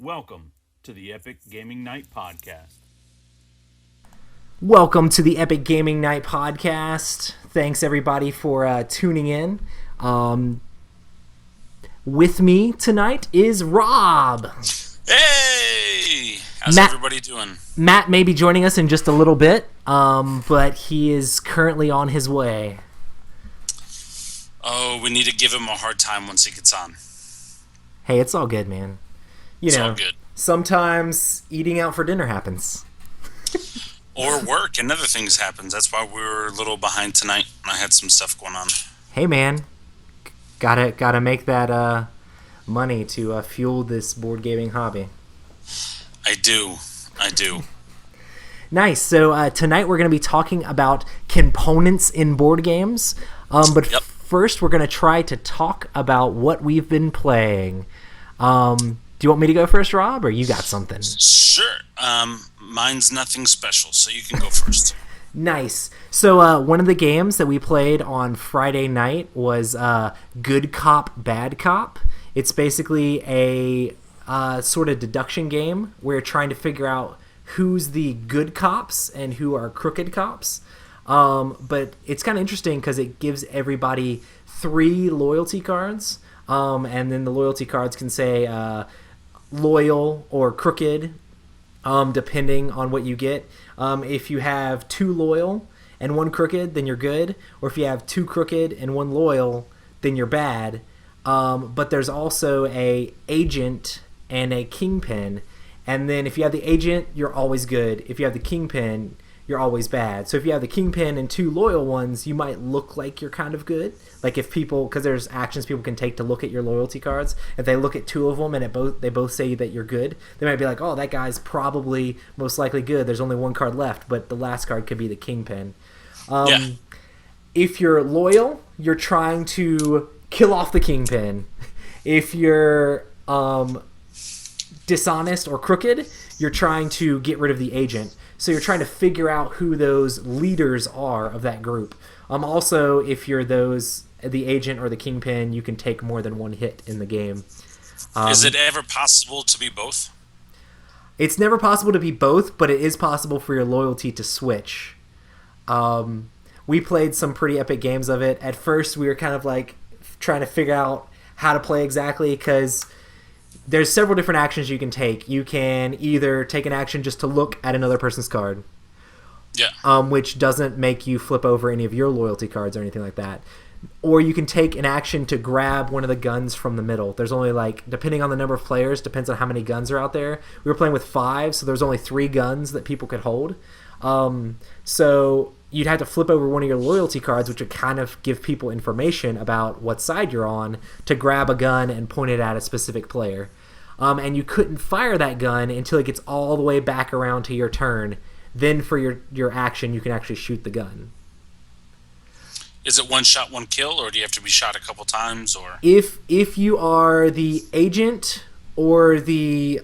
Welcome to the Epic Gaming Night Podcast. Welcome to the Epic Gaming Night Podcast. Thanks everybody for tuning in. With me tonight is Rob. Hey! How's everybody doing? Matt may be joining us in just a little bit, but he is currently on his way. Oh, we need to give him a hard time once he gets on. Hey, it's all good, man. It's all good. Sometimes eating out for dinner happens. Or work and other things happens. That's why we were a little behind tonight. I had some stuff going on. Hey, man. Gotta make that money to fuel this board gaming hobby. I do. Nice. So tonight we're going to be talking about components in board games. But first we're going to try to talk about what we've been playing. Do you want me to go first, Rob, or you got something? Sure. Mine's nothing special, so you can go first. Nice. So one of the games that we played on Friday night was Good Cop, Bad Cop. It's basically a sort of deduction game where you're trying to figure out who's the good cops and who are crooked cops. But it's kind of interesting because it gives everybody 3 loyalty cards, and then the loyalty cards can say loyal or crooked, depending on what you get. If you have 2 loyal and 1 crooked, then you're good. Or if you have 2 crooked and 1 loyal, then you're bad. But there's also a agent and a kingpin. And then if you have the agent, you're always good. If you have the kingpin, you're always bad. So if you have the kingpin and 2 loyal ones, you might look like you're kind of good. Like if people, because there's actions people can take to look at your loyalty cards. If they look at 2 of them and they both say that you're good, they might be like, oh, that guy's probably most likely good. There's only 1 card left, but the last card could be the kingpin. If you're loyal, you're trying to kill off the kingpin. If you're dishonest or crooked, you're trying to get rid of the agent. So you're trying to figure out who those leaders are of that group. Also, if you're the agent or the kingpin, you can take more than 1 hit in the game. Is it ever possible to be both? It's never possible to be both, but it is possible for your loyalty to switch. We played some pretty epic games of it. At first, we were kind of like trying to figure out how to play exactly because there's several different actions you can take. You can either take an action just to look at another person's card, which doesn't make you flip over any of your loyalty cards or anything like that. Or you can take an action to grab one of the guns from the middle. There's only depending on the number of players, depends on how many guns are out there. We were playing with 5, so there's only 3 guns that people could hold. So you'd have to flip over one of your loyalty cards, which would kind of give people information about what side you're on, to grab a gun and point it at a specific player. And you couldn't fire that gun until it gets all the way back around to your turn. Then for your action, you can actually shoot the gun. Is it 1 shot, 1 kill, or do you have to be shot a couple times? Or if you are the agent or the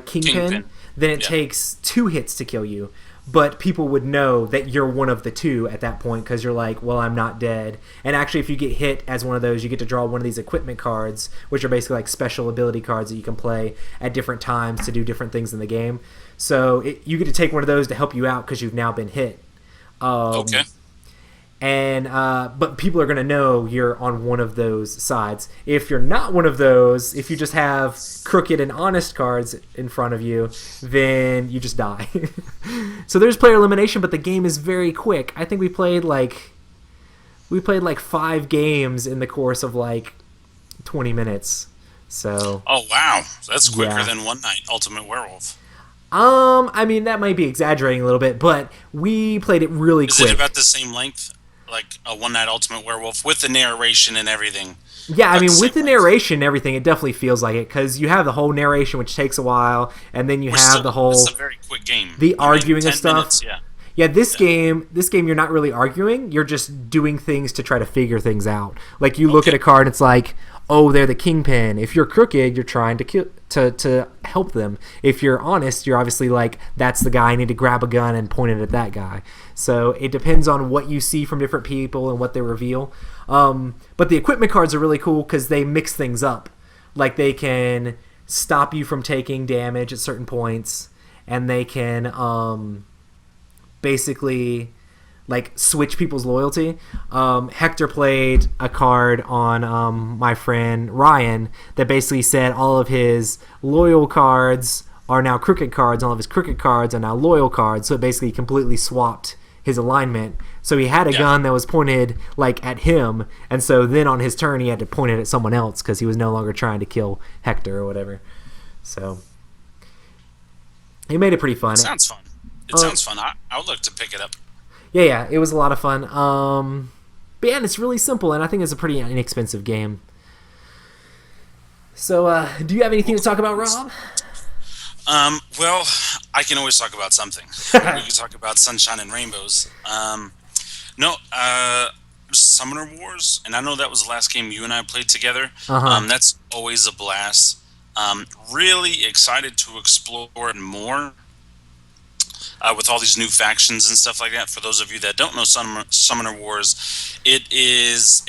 kingpin, then it takes 2 hits to kill you. But people would know that you're one of the 2 at that point because you're like, well, I'm not dead. And actually, if you get hit as one of those, you get to draw one of these equipment cards, which are basically like special ability cards that you can play at different times to do different things in the game. So you get to take one of those to help you out because you've now been hit. Okay. And but people are going to know you're on one of those sides. If you're not one of those, if you just have crooked and honest cards in front of you, then you just die. So there's player elimination, but the game is very quick. I think we played like 5 games in the course of 20 minutes. So. Oh wow, that's quicker than One Night Ultimate Werewolf. I mean that might be exaggerating a little bit, but we played it really quick. Is it about the same length? Like a One Night Ultimate Werewolf with the narration and everything. Yeah, I mean, with the narration and everything, it definitely feels like it because you have the whole narration, which takes a while, and then you have the whole. It's a very quick game. The arguing of stuff. Minutes, This game, you're not really arguing. You're just doing things to try to figure things out. Like you look at a card, and it's like, oh, they're the kingpin. If you're crooked, you're trying to help them. If you're honest, you're obviously like, that's the guy. I need to grab a gun and point it at that guy. So it depends on what you see from different people and what they reveal. But the equipment cards are really cool because they mix things up. Like they can stop you from taking damage at certain points, and they can basically like switch people's loyalty. Hector played a card on my friend Ryan that basically said all of his loyal cards are now crooked cards, all of his crooked cards are now loyal cards, so it basically completely swapped his alignment. So he had a gun that was pointed like at him, and so then on his turn he had to point it at someone else because he was no longer trying to kill Hector or whatever. So he made it pretty fun. It sounds fun. It sounds fun. I would look to pick it up. Yeah, it was a lot of fun. But yeah, and it's really simple, and I think it's a pretty inexpensive game. So, do you have anything to talk about, Rob? Well, I can always talk about something. We can talk about sunshine and rainbows. Summoner Wars, and I know that was the last game you and I played together. That's always a blast. Really excited to explore it more with all these new factions and stuff like that. For those of you that don't know Summoner Wars, it is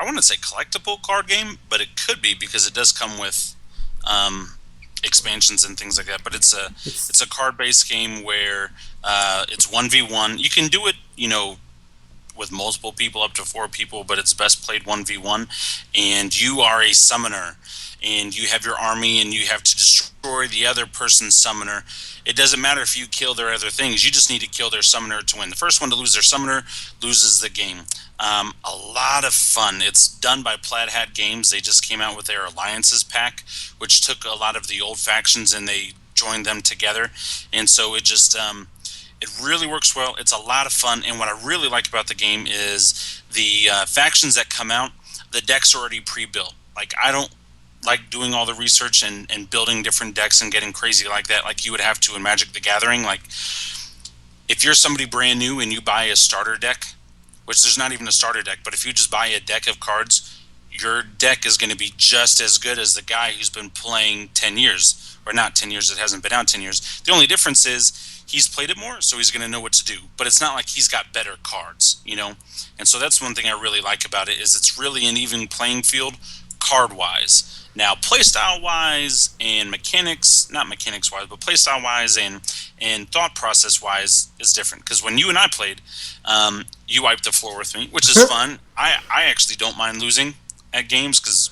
I wouldn't say collectible card game, but it could be because it does come with expansions and things like that. But it's a card-based game where it's 1v1. You can do it, with multiple people, up to 4 people, but it's best played 1v1. And you are a summoner, and you have your army, and you have to destroy the other person's summoner. It doesn't matter if you kill their other things. You just need to kill their summoner to win. The first one to lose their summoner loses the game. A lot of fun. It's done by Plaid Hat Games. They just came out with their Alliances pack, which took a lot of the old factions and they joined them together. And so it just it really works well. It's a lot of fun. And what I really like about the game is the factions that come out, the decks are already pre-built. Like, I don't like doing all the research and building different decks and getting crazy like that, like you would have to in Magic the Gathering. Like, if you're somebody brand new and you buy a starter deck, which there's not even a starter deck, but if you just buy a deck of cards, your deck is going to be just as good as the guy who's been playing 10 years. Or not 10 years, it hasn't been out 10 years. The only difference is he's played it more, so he's going to know what to do. But it's not like he's got better cards, And so that's one thing I really like about it, is it's really an even playing field card-wise. Now, playstyle-wise and not mechanics-wise, but playstyle-wise and thought process-wise is different. Because when you and I played, you wiped the floor with me, which is fun. I actually don't mind losing at games because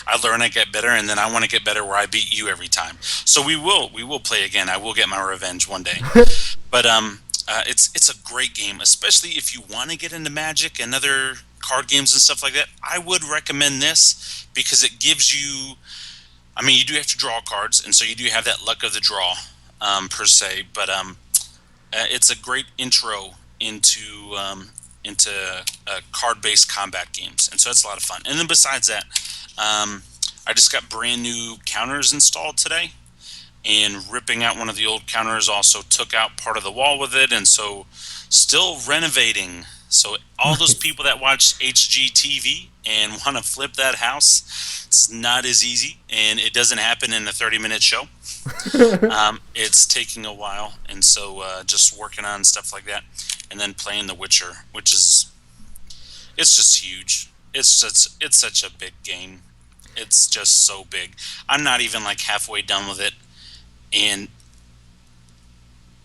I learn, I get better, and then I want to get better where I beat you every time. So we will play again. I will get my revenge one day. But it's a great game, especially if you want to get into Magic and other card games and stuff like that. I would recommend this because it gives you, you do have to draw cards, and so you do have that luck of the draw per se, but it's a great intro into card-based combat games, and so it's a lot of fun. And then besides that, I just got brand new counters installed today, and ripping out one of the old counters also took out part of the wall with it, and so still renovating. So all those people that watch HGTV and want to flip that house, it's not as easy, and it doesn't happen in a 30-minute show. It's taking a while, and so just working on stuff like that, and then playing The Witcher, which it's just huge. It's such a big game. It's just so big. I'm not even like halfway done with it, and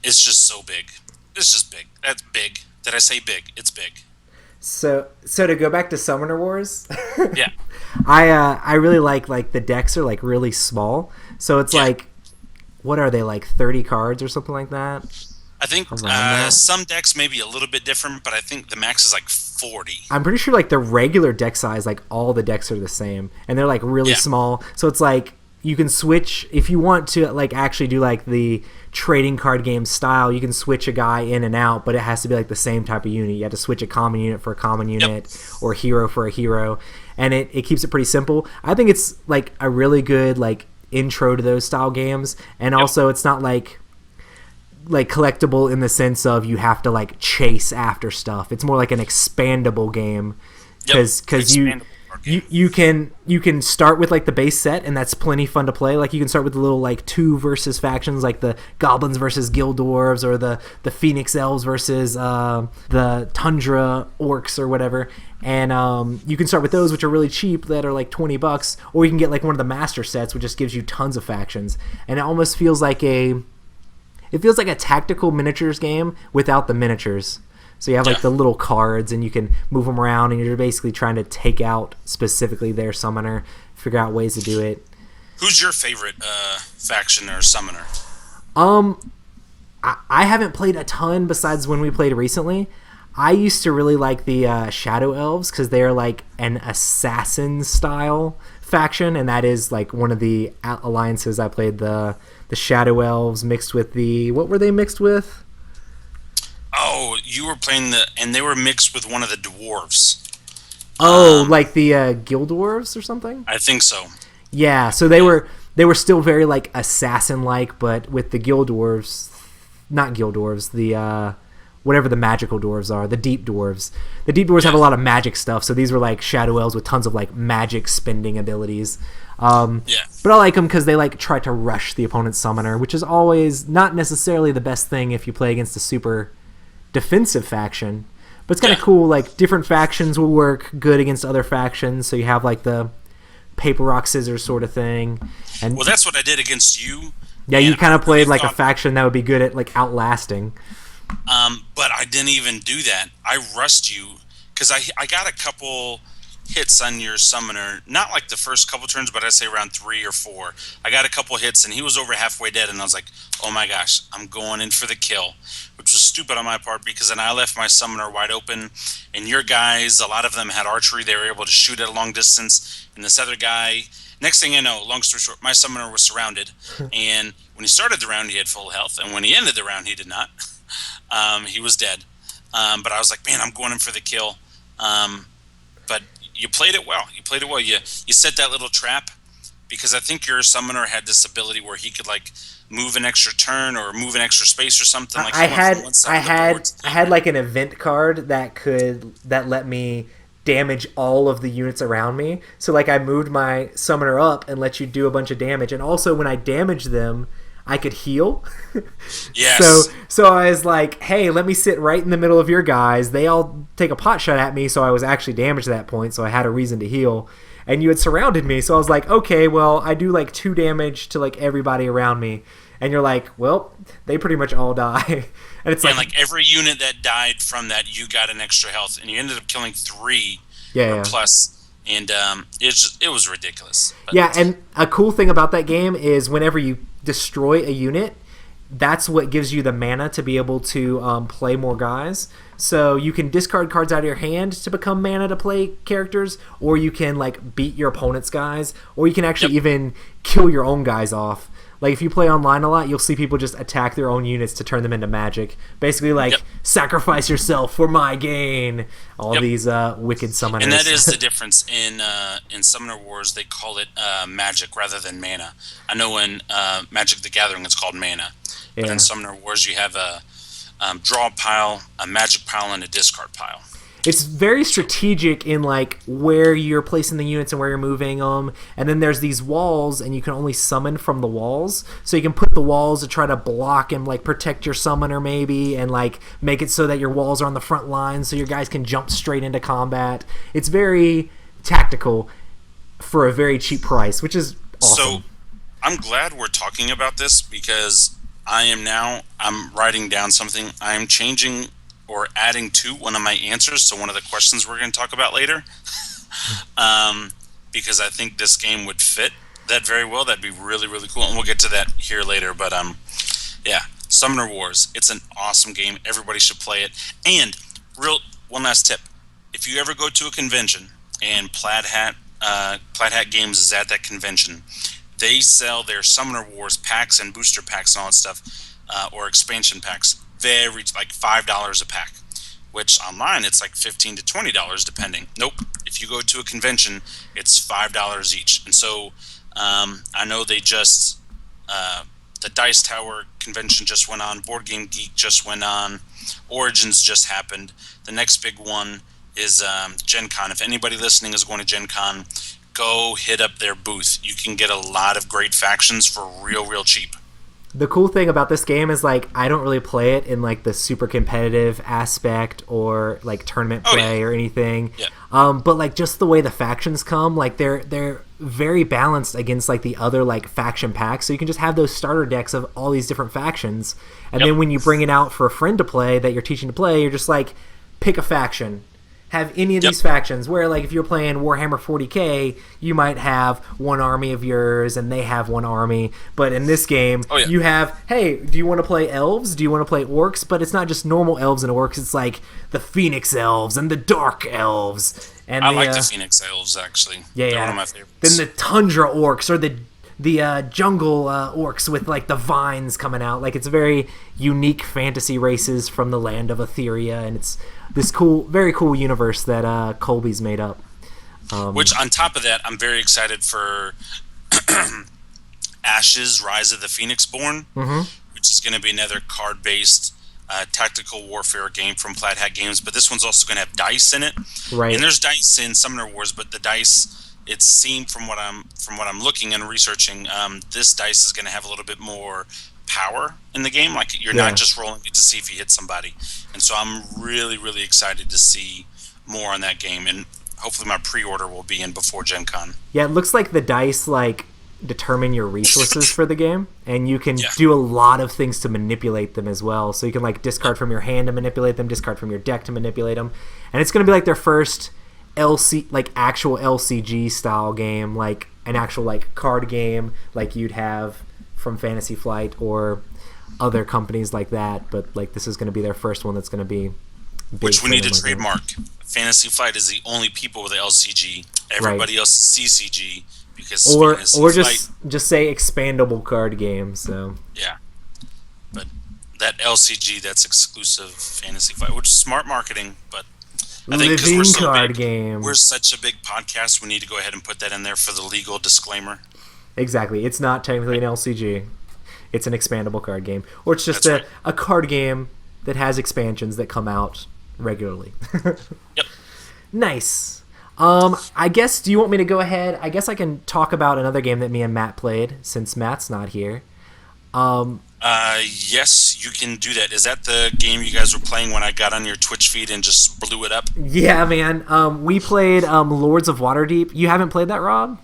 it's just so big. It's just big. That's big. Did I say big? It's big. So to go back to Summoner Wars, yeah, I really like the decks are like really small. So it's like, what are they, like 30 cards or something like that? I think some decks may be a little bit different, but I think the max is like 40. I'm pretty sure like the regular deck size, like all the decks are the same, and they're like really small. So it's like you can switch if you want to like actually do like the trading card game style. You can switch a guy in and out, but it has to be like the same type of unit. You have to switch a common unit for a common unit or hero for a hero, and it keeps it pretty simple. I think it's like a really good like intro to those style games, and also it's not like collectible in the sense of you have to like chase after stuff. It's more like an expandable game because card game. You can start with like the base set, and that's plenty fun to play. Like you can start with the little like 2 versus factions, like the goblins versus guild dwarves, or the phoenix elves versus the tundra orcs or whatever. And you can start with those, which are really cheap, that are like $20, or you can get like one of the master sets, which just gives you tons of factions. And it almost feels like a tactical miniatures game without the miniatures. So you have like the little cards, and you can move them around, and you're basically trying to take out specifically their summoner, figure out ways to do it. Who's your favorite faction or summoner? I haven't played a ton besides when we played recently. I used to really like the Shadow Elves because they're like an assassin style faction, and that is like one of the alliances I played. The Shadow Elves mixed with what were they mixed with? Oh, you were playing and they were mixed with one of the dwarves. Oh, like the Guild Dwarves or something? I think so. Yeah, so they were still very like assassin-like, but with the Guild Dwarves, not Guild Dwarves, the whatever the magical dwarves are, the Deep Dwarves. The Deep Dwarves have a lot of magic stuff, so these were like Shadow Elves with tons of like magic spending abilities. But I like them because they like try to rush the opponent's summoner, which is always not necessarily the best thing if you play against a super defensive faction, but it's kind of cool. Like different factions will work good against other factions, so you have like the paper rock scissors sort of thing. And well, that's what I did against you. Yeah, you kind of played like a faction that would be good at like outlasting. But I didn't even do that. I rushed you because I got a couple hits on your summoner, not like the first couple turns, but I'd say around 3 or 4. I got a couple hits, and he was over halfway dead, and I was like, oh my gosh, I'm going in for the kill, which was stupid on my part because then I left my summoner wide open, and your guys, a lot of them had archery. They were able to shoot at a long distance, and this other guy, next thing I know, long story short, my summoner was surrounded, and when he started the round, he had full health, and when he ended the round, he did not. He was dead. But I was like, man, I'm going in for the kill. But you played it well. You set that little trap because I think your summoner had this ability where he could like move an extra turn or move an extra space or something. Like I had like an event card that let me damage all of the units around me. So like I moved my summoner up and let you do a bunch of damage, and also when I damaged them, I could heal. Yes. So I was like, hey, let me sit right in the middle of your guys. They all take a pot shot at me, so I was actually damaged at that point, so I had a reason to heal. And you had surrounded me, so I was like, okay, well, I do like 2 damage to like everybody around me. And you're like, well, they pretty much all die. And it's like every unit that died from that, you got an extra health, and you ended up killing 3 plus. And it was ridiculous. But yeah, and a cool thing about that game is whenever you destroy a unit, that's what gives you the mana to be able to play more guys. So you can discard cards out of your hand to become mana to play characters, or you can like beat your opponent's guys, or you can actually even kill your own guys off. Like if you play online a lot, you'll see people just attack their own units to turn them into magic. Basically like sacrifice yourself for my gain. All these wicked summoners. And that is the difference in Summoner Wars. They call it magic rather than mana. I know in Magic the Gathering it's called mana. But in Summoner Wars you have a draw pile, a magic pile, and a discard pile. It's very strategic in like where you're placing the units and where you're moving them, and then there's these walls, and you can only summon from the walls. So you can put the walls to try to block and like protect your summoner maybe, and like make it so that your walls are on the front line, so your guys can jump straight into combat. It's very tactical for a very cheap price, which is awesome. So I'm glad we're talking about this because I'm writing down something. I'm changing or adding to one of my answers to one of the questions we're going to talk about later. Because I think this game would fit that very well. That'd be really, really cool. And we'll get to that here later. But Summoner Wars. It's an awesome game. Everybody should play it. And one last tip. If you ever go to a convention and Plaid Hat Games is at that convention, they sell their Summoner Wars packs and booster packs and all that stuff, or expansion packs, very like $5 a pack, which online it's like $15 to $20 depending. Nope, if you go to a convention, it's $5 each. And so I know they just the Dice Tower convention just went on, Board Game Geek just went on, Origins just happened. The next big one is Gen Con. If anybody listening is going to Gen Con, go hit up their booth. You can get a lot of great factions for real cheap. The cool thing about this game is, like, I don't really play it in, like, the super competitive aspect or, like, tournament play or anything. Yeah. But, like, just the way the factions come, like, they're very balanced against, like, the other, like, faction packs. So you can just have those starter decks of all these different factions. And then when you bring it out for a friend to play that you're teaching to play, you're just like, pick a faction. Have any of these factions, where, like, if you're playing Warhammer 40k, you might have one army of yours and they have one army. But in this game, you have, hey, do you want to play elves? Do you want to play orcs? But it's not just normal elves and orcs. It's like the Phoenix elves and the Dark elves. And I like the Phoenix elves, actually. Yeah, They're one of my favorites. Then the Tundra orcs, or the jungle orcs with, like, the vines coming out. Like, it's very unique fantasy races from the land of Etheria, and it's this cool, very cool universe that Colby's made up. Which, on top of that, I'm very excited for Ashes, Rise of the Phoenixborn, which is going to be another card-based tactical warfare game from Plaid Hat Games. But this one's also going to have dice in it. Right. And there's dice in Summoner Wars, but the dice, it seemed from what I'm looking and researching, this dice is going to have a little bit more power in the game. Like, you're not just rolling it to see if you hit somebody. And so I'm really excited to see more on that game, and hopefully my pre-order will be in before Gen Con. Yeah, it looks like the dice, like, determine your resources for the game, and you can do a lot of things to manipulate them as well. So you can, like, discard from your hand to manipulate them, discard from your deck to manipulate them. And it's going to be like their first actual LCG style game, like an actual, like, card game like you'd have from Fantasy Flight or other companies like that. But, like, this is going to be their first one that's going to be big. Which we need to trademark. Fantasy Flight is the only people with the LCG. Everybody else is CCG, because or just say expandable card game. So but that LCG, that's exclusive Fantasy Flight, which is smart marketing. But I think because we're so card big, game. We're such a big podcast, we need to go ahead and put that in there for the legal disclaimer. Exactly. It's not technically an LCG. It's an expandable card game. Or it's just a card game that has expansions that come out regularly. Yep. Nice. I guess, do you want me to go ahead? I guess I can talk about another game that me and Matt played, since Matt's not here. Yes, you can do that. Is that the game you guys were playing when I got on your Twitch feed and just blew it up? Yeah, man. We played Lords of Waterdeep. You haven't played that, Rob?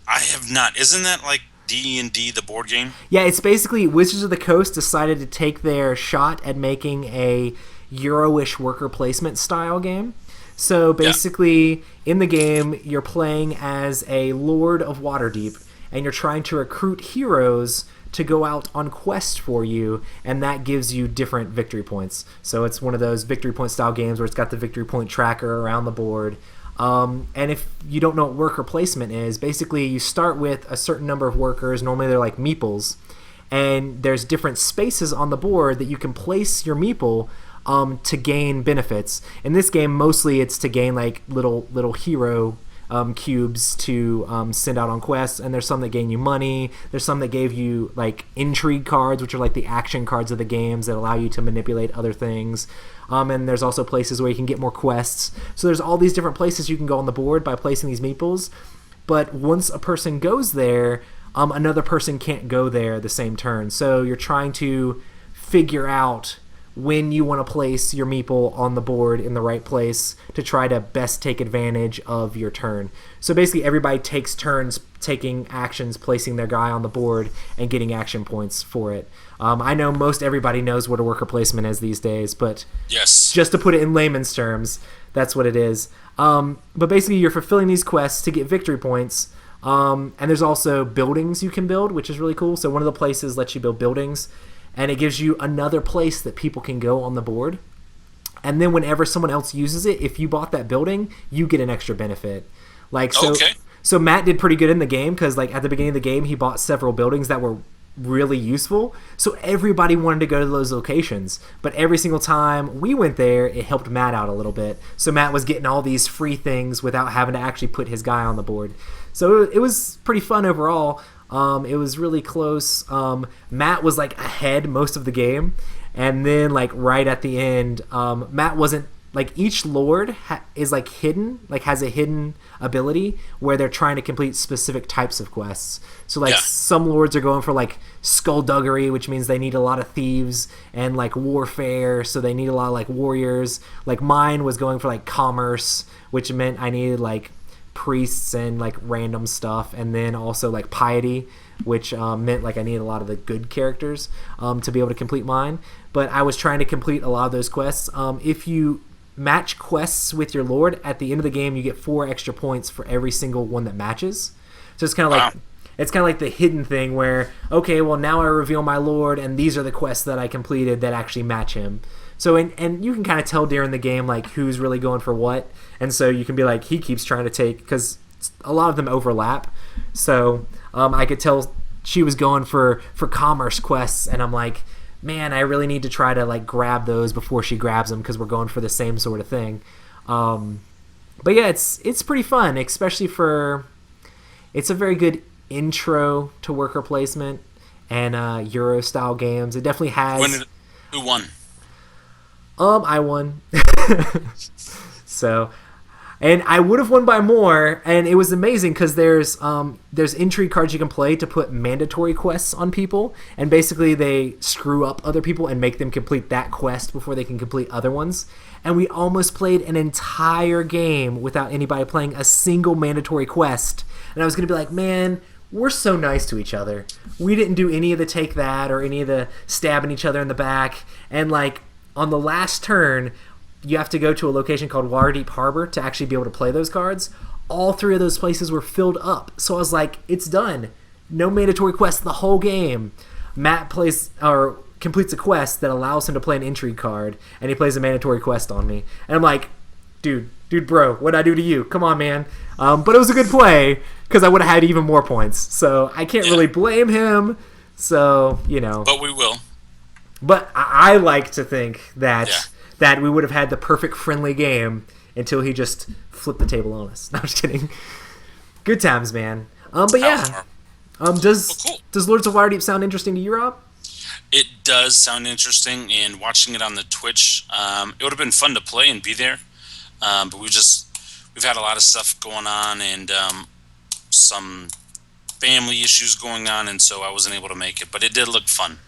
I have not. Isn't that like D&D, the board game? Yeah, it's basically Wizards of the Coast decided to take their shot at making a Euro-ish worker placement style game. So basically, in the game, you're playing as a Lord of Waterdeep, and you're trying to recruit heroes to go out on quest for you, and that gives you different victory points. So it's one of those victory point style games where it's got the victory point tracker around the board. And if you don't know what worker placement is, basically you start with a certain number of workers. Normally they're like meeples, and there's different spaces on the board that you can place your meeple to gain benefits. In this game, mostly it's to gain like little hero cubes to send out on quests, and there's some that gain you money. There's some that gave you like intrigue cards, which are like the action cards of the games that allow you to manipulate other things. And there's also places where you can get more quests. So there's all these different places you can go on the board by placing these meeples. But once a person goes there, another person can't go there the same turn. So you're trying to figure out when you want to place your meeple on the board in the right place to try to best take advantage of your turn. So basically everybody takes turns taking actions, placing their guy on the board, and getting action points for it. I know most everybody knows what a worker placement is these days, but just to put it in layman's terms, that's what it is. But basically you're fulfilling these quests to get victory points, and there's also buildings you can build, which is really cool. So one of the places lets you build buildings, and it gives you another place that people can go on the board. And then whenever someone else uses it, if you bought that building, you get an extra benefit. So Matt did pretty good in the game because like at the beginning of the game, he bought several buildings that were really useful. So everybody wanted to go to those locations. But every single time we went there, it helped Matt out a little bit. So Matt was getting all these free things without having to actually put his guy on the board. So it was pretty fun overall. It was really close. Matt was like ahead most of the game, and then like right at the end, Matt wasn't like each lord is like hidden, like has a hidden ability where they're trying to complete specific types of quests. So like some lords are going for like skullduggery, which means they need a lot of thieves, and like warfare, so they need a lot of like warriors. Like mine was going for like commerce, which meant I needed like priests and like random stuff, and then also like piety, which meant like I needed a lot of the good characters to be able to complete mine. But I was trying to complete a lot of those quests. If you match quests with your lord, at the end of the game you get 4 extra points for every single one that matches. So it's kind of like the hidden thing where, okay, well now I reveal my lord and these are the quests that I completed that actually match him. So and you can kind of tell during the game like who's really going for what, and so you can be like, he keeps trying to take, because a lot of them overlap. So I could tell she was going for commerce quests, and I'm like, man, I really need to try to like grab those before she grabs them, because we're going for the same sort of thing. But yeah, it's pretty fun, especially it's a very good intro to worker placement and Euro style games. It definitely has. Who won? I won. So, and I would have won by more, and it was amazing because there's intrigue cards you can play to put mandatory quests on people, and basically they screw up other people and make them complete that quest before they can complete other ones. And we almost played an entire game without anybody playing a single mandatory quest. And I was going to be like, man, we're so nice to each other. We didn't do any of the take that or any of the stabbing each other in the back. And like on the last turn, you have to go to a location called Waterdeep Harbor to actually be able to play those cards. All 3 of those places were filled up. So I was like, it's done. No mandatory quest the whole game. Matt completes a quest that allows him to play an intrigue card, and he plays a mandatory quest on me. And I'm like, dude, bro, what'd I do to you? Come on, man. But it was a good play, because I would have had even more points. So I can't really blame him. So, you know. But we will. But I like to think that we would have had the perfect friendly game until he just flipped the table on us. No, I'm just kidding. Good times, man. But yeah. Does Lords of Waterdeep sound interesting to you, Rob? It does sound interesting, and watching it on the Twitch, it would have been fun to play and be there. But we've had a lot of stuff going on, and some family issues going on, and so I wasn't able to make it. But it did look fun.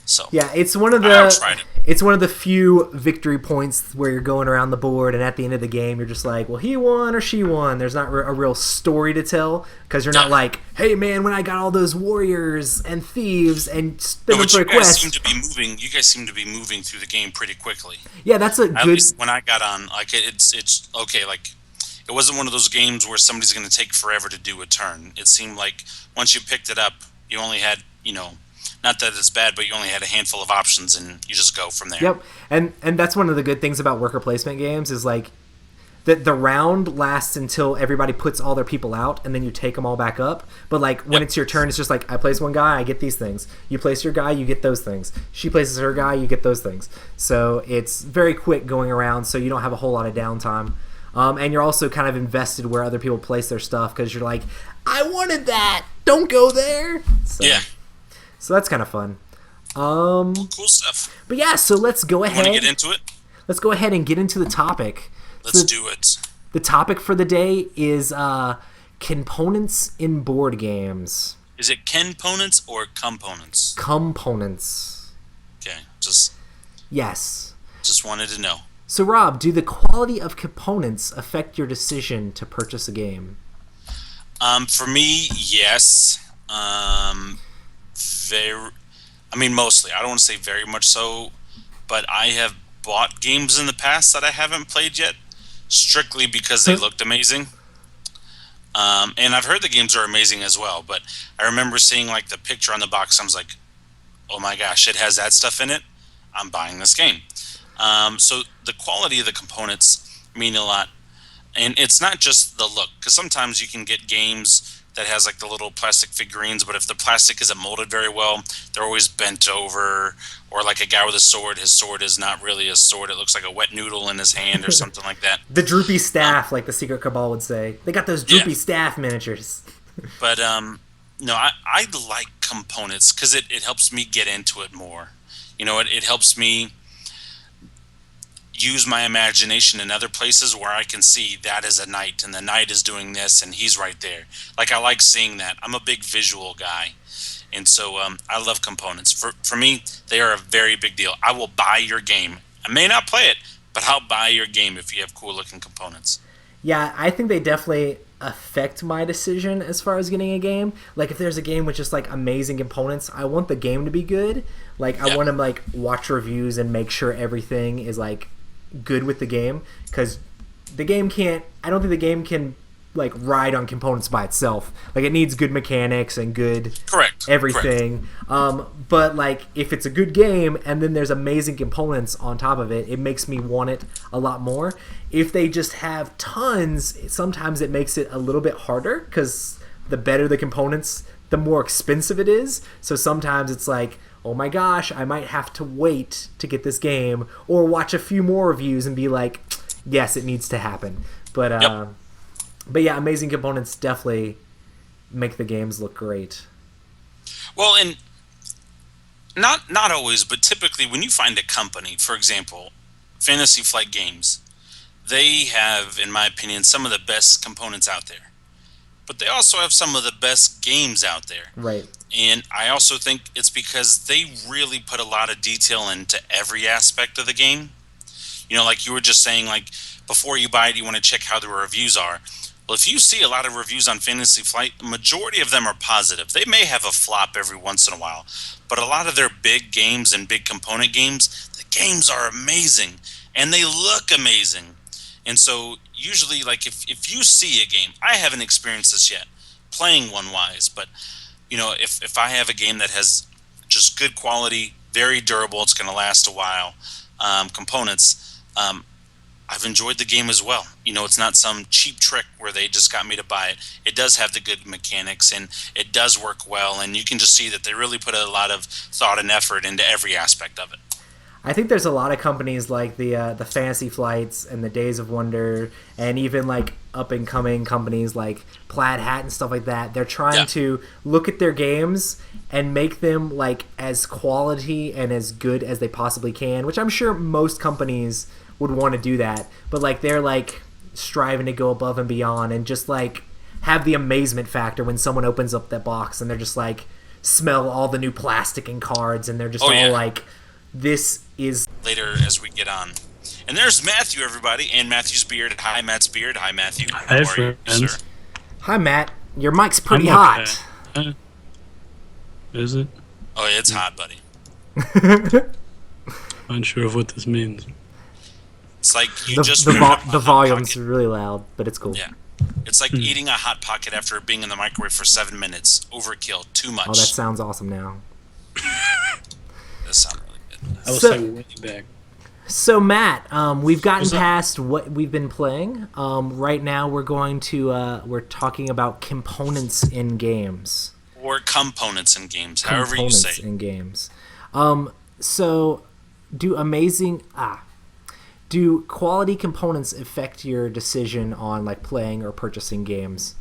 So yeah, it's one of the few victory points where you're going around the board, and at the end of the game, you're just like, well, he won or she won. There's not a real story to tell, because you're not like, hey man, when I got all those warriors and thieves and spin them for a quest. You guys seem to be moving through the game pretty quickly. Yeah, that's at least when I got on, like it's okay. Like it wasn't one of those games where somebody's going to take forever to do a turn. It seemed like once you picked it up, you only had, not that it's bad, but you only had a handful of options, and you just go from there. Yep, and that's one of the good things about worker placement games is like the round lasts until everybody puts all their people out, and then you take them all back up. But like when it's your turn, it's just like, I place one guy, I get these things. You place your guy, you get those things. She places her guy, you get those things. So it's very quick going around, so you don't have a whole lot of downtime. And you're also kind of invested where other people place their stuff, because you're like, I wanted that, don't go there. So that's kind of fun. Cool stuff. But yeah, so let's go ahead. Want to get into it? Let's go ahead and get into the topic. Let's do it. The topic for the day is components in board games. Is it components or components? Components. Okay, Yes. Just wanted to know. So Rob, do the quality of components affect your decision to purchase a game? For me, yes. Mostly. I don't want to say very much so, but I have bought games in the past that I haven't played yet, strictly because they looked amazing. And I've heard the games are amazing as well, but I remember seeing like the picture on the box, I was like, oh my gosh, it has that stuff in it, I'm buying this game. So the quality of the components mean a lot. And it's not just the look, because sometimes you can get games that has like the little plastic figurines, but if the plastic isn't molded very well, they're always bent over, or like a guy with a sword, his sword is not really a sword, it looks like a wet noodle in his hand or something like that. The droopy staff, like the Secret Cabal would say. They got those droopy staff miniatures. But no, I like components because it helps me get into it more. It helps me. use my imagination in other places where I can see that is a knight and the knight is doing this and he's right there. Like, I like seeing that. I'm a big visual guy. And so I love components. For me, they are a very big deal. I will buy your game. I may not play it, but I'll buy your game if you have cool looking components. Yeah, I think they definitely affect my decision as far as getting a game. Like, if there's a game with just like amazing components, I want the game to be good. Like, I want to like watch reviews and make sure everything is like good with the game, because the game can't. I don't think the game can like ride on components by itself. Like, it needs good mechanics and good everything. But like, if it's a good game and then there's amazing components on top of it, it makes me want it a lot more. If they just have tons, sometimes it makes it a little bit harder, because the better the components, the more expensive it is. So sometimes it's like, oh my gosh, I might have to wait to get this game, or watch a few more reviews and be like, yes, it needs to happen. But yeah, amazing components definitely make the games look great. Well, and not always, but typically when you find a company, for example, Fantasy Flight Games, they have, in my opinion, some of the best components out there. But they also have some of the best games out there. Right. And I also think it's because they really put a lot of detail into every aspect of the game. You know, like you were just saying, like, before you buy it, you want to check how the reviews are. Well, if you see a lot of reviews on Fantasy Flight, the majority of them are positive. They may have a flop every once in a while, but a lot of their big games and big component games, the games are amazing, and they look amazing. And so usually, like, if you see a game, I haven't experienced this yet, playing one-wise, but, you know, if I have a game that has just good quality, very durable, it's going to last a while, components, I've enjoyed the game as well. You know, it's not some cheap trick where they just got me to buy it. It does have the good mechanics, and it does work well, and you can just see that they really put a lot of thought and effort into every aspect of it. I think there's a lot of companies like the Fantasy Flights and the Days of Wonder, and even like up-and-coming companies like Plaid Hat and stuff like that. They're trying to look at their games and make them like as quality and as good as they possibly can, which I'm sure most companies would want to do that, but like they're like striving to go above and beyond and just like have the amazement factor when someone opens up that box and they're just like smell all the new plastic and cards, and they're just like, this is later as we get on. And there's Matthew, everybody, and Matthew's beard. Hi, Matt's beard. Hi, Matthew. Hi, friends. Hi, Matt. Your mic's pretty hot. Is it? Oh, it's hot, buddy. Unsure of what this means. It's like you the volume's really loud, but it's cool. Yeah. It's like eating a Hot Pocket after being in the microwave for 7 minutes. Overkill. Too much. Oh, that sounds awesome now. That sounds really good. I will say way back. So, Matt, we've gotten past what we've been playing. Right now, we're talking about components in games. Or components in games, however you say it. Components in games. So, do quality components affect your decision on like playing or purchasing games?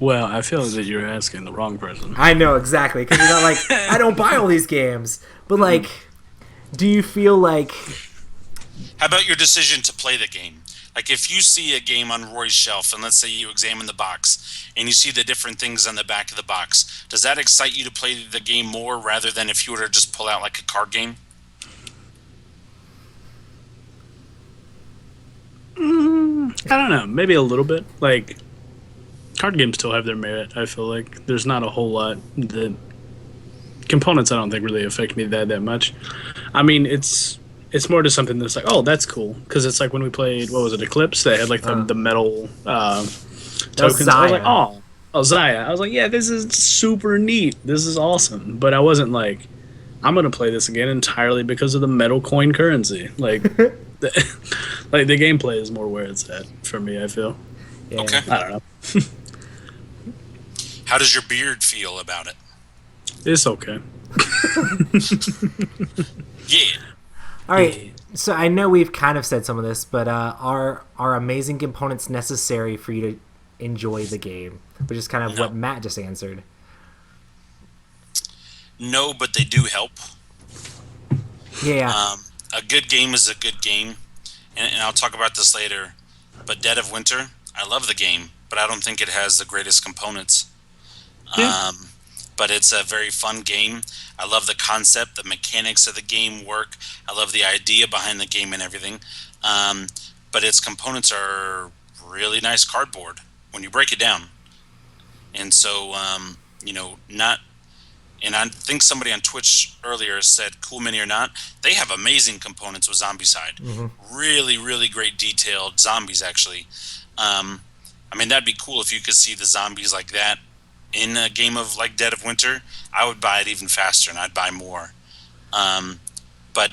Well, I feel that you're asking the wrong person. I know, exactly, because you're not like, I don't buy all these games. But like, do you feel like... How about your decision to play the game? Like, if you see a game on Roy's shelf, and let's say you examine the box, and you see the different things on the back of the box, does that excite you to play the game more rather than if you were to just pull out like a card game? I don't know. Maybe a little bit. Like, card games still have their merit, I feel like. There's not a whole lot. The components, I don't think, really affect me that much. I mean, it's more just something that's like, oh, that's cool. Because it's like when we played, what was it, Eclipse? They had like the metal tokens. I was like, oh, Zaya. I was like, yeah, this is super neat. This is awesome. But I wasn't like, I'm going to play this again entirely because of the metal coin currency. Like, the gameplay is more where it's at for me, I feel. Yeah. Okay. I don't know. How does your beard feel about it? It's okay. Yeah. All right, so I know we've kind of said some of this, but are amazing components necessary for you to enjoy the game? Which is kind of what Matt just answered. No, but they do help. Yeah. A good game is a good game, and I'll talk about this later. But Dead of Winter, I love the game, but I don't think it has the greatest components. Yeah. But it's a very fun game. I love the concept, the mechanics of the game work. I love the idea behind the game and everything. But its components are really nice cardboard when you break it down. And so, not. And I think somebody on Twitch earlier said, Cool Mini or not, they have amazing components with Zombicide. Mm-hmm. Really, really great detailed zombies, actually. That'd be cool if you could see the zombies like that in a game of like Dead of Winter. I would buy it even faster, and I'd buy more. But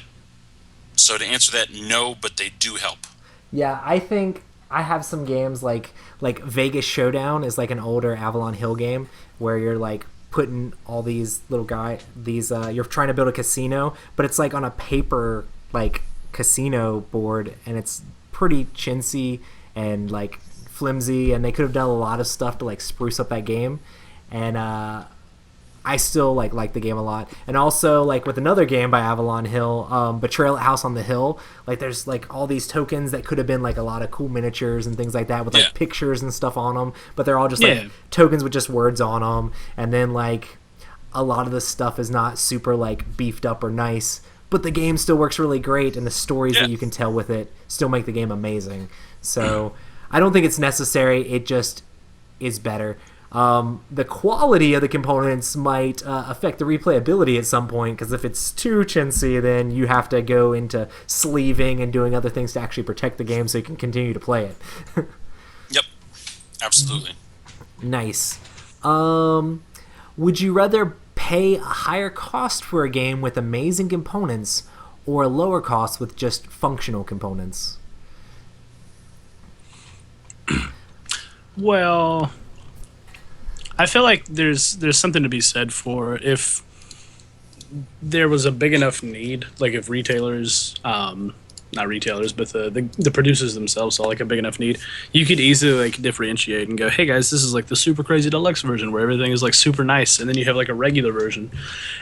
so to answer that, no, but they do help. Yeah, I think I have some games like Vegas Showdown is like an older Avalon Hill game where you're like putting all these little you're trying to build a casino, but it's like on a paper like casino board, and it's pretty chintzy and like flimsy, and they could have done a lot of stuff to like spruce up that game. And I still like the game a lot. And also like with another game by Avalon Hill, Betrayal at House on the Hill, like there's like all these tokens that could have been like a lot of cool miniatures and things like that with like pictures and stuff on them, but they're all just like tokens with just words on them. And then like a lot of the stuff is not super like beefed up or nice, but the game still works really great, and the stories that you can tell with it still make the game amazing. So I don't think it's necessary. It just is better. The quality of the components might affect the replayability at some point, because if it's too chintzy, then you have to go into sleeving and doing other things to actually protect the game so you can continue to play it. Yep, absolutely. Nice. Would you rather pay a higher cost for a game with amazing components or a lower cost with just functional components? Well, I feel like there's something to be said for if there was a big enough need, like if retailers, not retailers, but the producers themselves saw like a big enough need, you could easily like differentiate and go, hey guys, this is like the super crazy deluxe version where everything is like super nice, and then you have like a regular version,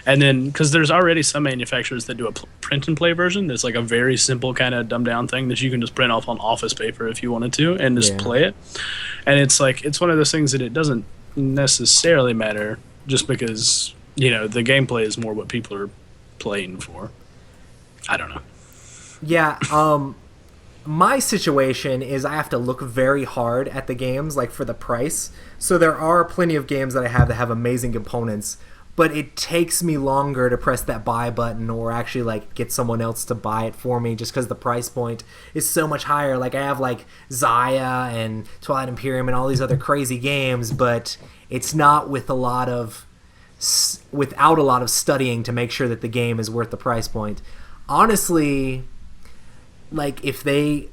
and then because there's already some manufacturers that do a print and play version that's like a very simple kind of dumbed down thing that you can just print off on office paper if you wanted to and just play it, and it's like it's one of those things that it doesn't necessarily matter just because the gameplay is more what people are playing for. I don't know. Yeah, my situation is I have to look very hard at the games, like for the price. So there are plenty of games that I have that have amazing components, but it takes me longer to press that buy button or actually like get someone else to buy it for me just because the price point is so much higher. Like I have like Zaya and Twilight Imperium and all these other crazy games, but it's not without a lot of studying to make sure that the game is worth the price point. Honestly, like if they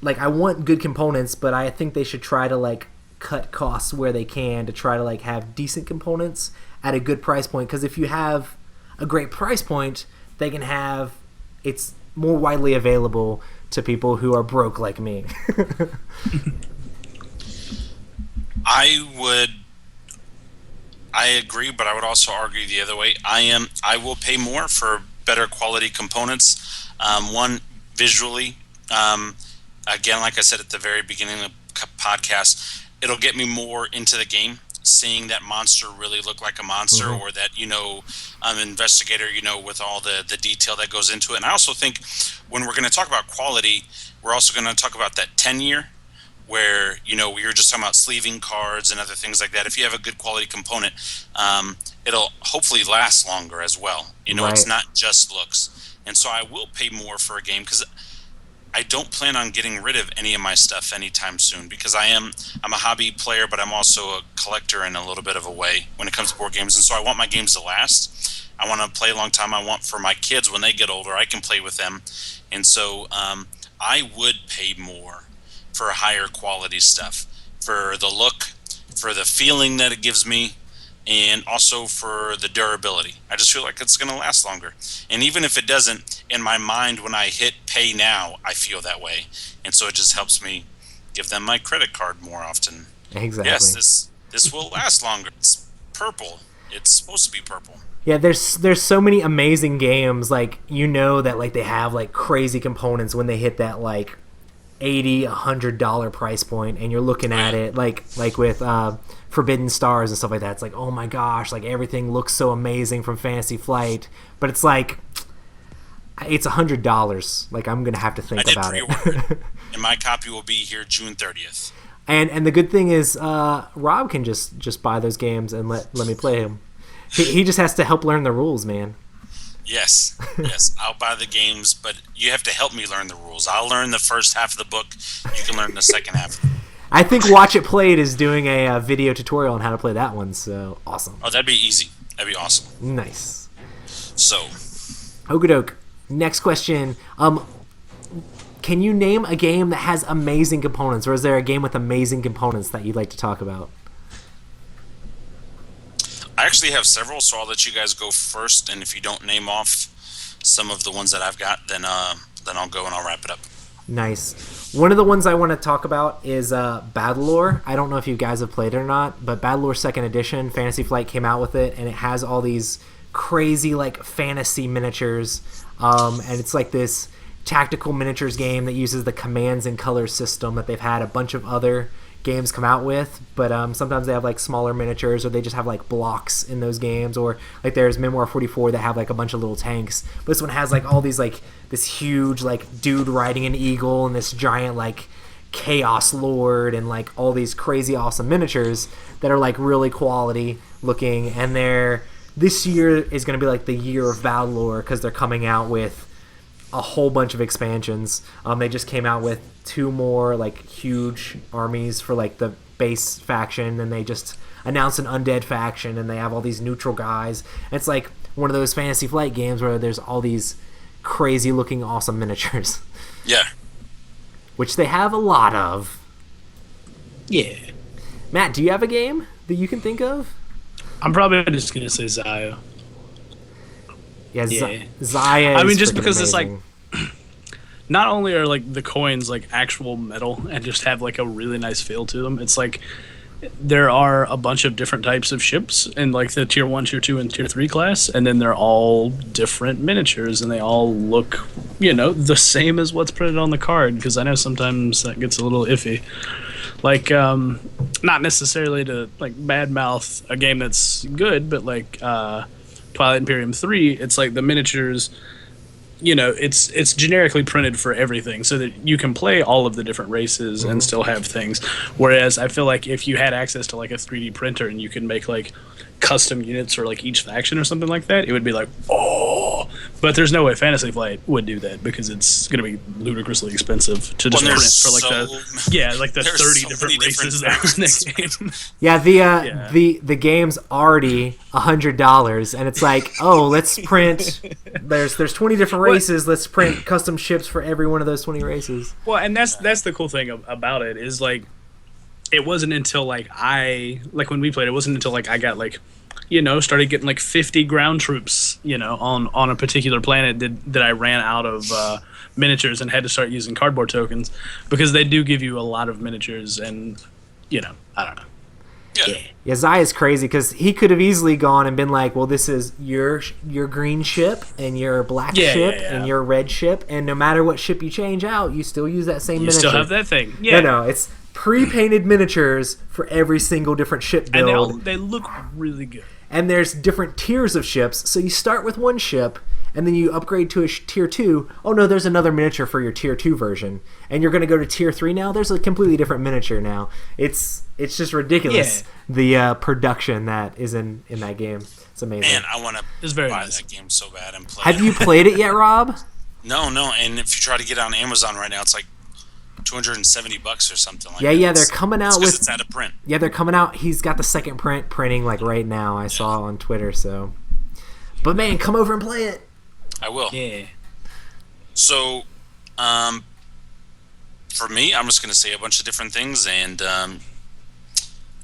I want good components, but I think they should try to like cut costs where they can to try to like have decent components at a good price point, because if you have a great price point, they can have it's more widely available to people who are broke like me. I agree, but I would also argue the other way. I will pay more for better quality components. One, visually, again, like I said at the very beginning of the podcast, it'll get me more into the game, seeing that monster really look like a monster, or that investigator, with all the detail that goes into it. And I also think when we're going to talk about quality, we're also going to talk about that 10-year, where we were just talking about sleeving cards and other things like that. If you have a good quality component, it'll hopefully last longer as well. Right. It's not just looks. And so I will pay more for a game because I don't plan on getting rid of any of my stuff anytime soon, because I'm a hobby player, but I'm also a collector in a little bit of a way when it comes to board games. And so I want my games to last. I want to play a long time. I want for my kids, when they get older, I can play with them. And so I would pay more for higher quality stuff, for the look, for the feeling that it gives me, and also for the durability. I just feel like it's going to last longer. And even if it doesn't, in my mind, when I hit pay now, I feel that way. And so it just helps me give them my credit card more often. Exactly. Yes, this will last longer. It's purple. It's supposed to be purple. Yeah, there's so many amazing games, like, that like they have like crazy components when they hit that like $80-$100 price point, and you're looking at it like with Forbidden Stars and stuff like that. It's like, oh my gosh, like everything looks so amazing from Fantasy Flight, but it's like it's $100. Like, I'm gonna have to think about it. And my copy will be here June 30th. And the good thing is, Rob can just buy those games and let me play them. He just has to help learn the rules, man. Yes, I'll buy the games, but you have to help me learn the rules. I'll learn the first half of the book. You can learn the second half. I think Watch It Played is doing a video tutorial on how to play that one, so awesome. Oh, that'd be easy. That'd be awesome. Nice. So, Okie next question. Can you name a game that has amazing components, or is there a game with amazing components that you'd like to talk about? I actually have several, so I'll let you guys go first, and if you don't name off some of the ones that I've got, then I'll go and I'll wrap it up. Nice. One of the ones I want to talk about is Battlelore. I don't know if you guys have played it or not, but Battlelore 2nd Edition, Fantasy Flight came out with it, and it has all these crazy like fantasy miniatures, and it's like this tactical miniatures game that uses the commands and colors system that they've had a bunch of other games come out with, but sometimes they have like smaller miniatures, or they just have like blocks in those games, or like there's Memoir 44 that have like a bunch of little tanks, but this one has like all these like this huge like dude riding an eagle and this giant like chaos lord and like all these crazy awesome miniatures that are like really quality looking, and this year is going to be like the year of Battlelore because they're coming out with a whole bunch of expansions. They just came out with 2 more like huge armies for like the base faction, and they just announced an undead faction, and they have all these neutral guys. And it's like one of those Fantasy Flight games where there's all these crazy looking awesome miniatures. Yeah. Which they have a lot of. Yeah. Matt, do you have a game that you can think of? I'm probably just gonna say Zaya. Yeah, Yeah. Zaya is I mean, just because amazing. it's like, not only are like the coins like actual metal and just have like a really nice feel to them, it's like there are a bunch of different types of ships in like the tier 1, tier 2, and tier 3 class, and then they're all different miniatures, and they all look, the same as what's printed on the card, because I know sometimes that gets a little iffy. Like, not necessarily to like badmouth a game that's good, but like Twilight Imperium 3, it's like the miniatures, it's generically printed for everything so that you can play all of the different races and still have things. Whereas I feel like if you had access to like a 3D printer and you could make like custom units for like each faction or something like that, it would be like, oh. But there's no way Fantasy Flight would do that because it's going to be ludicrously expensive to just print for like the 30 different races that are in the game. Yeah, the game's already $100, and it's like, oh, let's print. There's 20 different races. Let's print custom ships for every one of those 20 races. Well, and that's the cool thing about it is like, it wasn't until like when we played, it wasn't until like I got like, started getting like 50 ground troops, on a particular planet that I ran out of miniatures and had to start using cardboard tokens, because they do give you a lot of miniatures, and I don't know. Yeah, Zaya's crazy because he could have easily gone and been like, well, this is your green ship and your black ship and your red ship, and no matter what ship you change out, you still use that same miniature. You still have that thing. Yeah. No, it's pre-painted miniatures for every single different ship build. And they look really good. And there's different tiers of ships, so you start with one ship, and then you upgrade to a tier 2. Oh no, there's another miniature for your tier 2 version. And you're going to go to tier 3 now? There's a completely different miniature now. It's just ridiculous, the production that is in that game. It's amazing. Man, I want to buy that game so bad and play Have you played it yet, Rob? No, and if you try to get it on Amazon right now, it's like $270 or something like that. Yeah, they're coming out with. It's out of print. Yeah, they're coming out. He's got the second printing like right now. I saw on Twitter. So, but man, come over and play it. I will. Yeah. So, for me, I'm just going to say a bunch of different things, and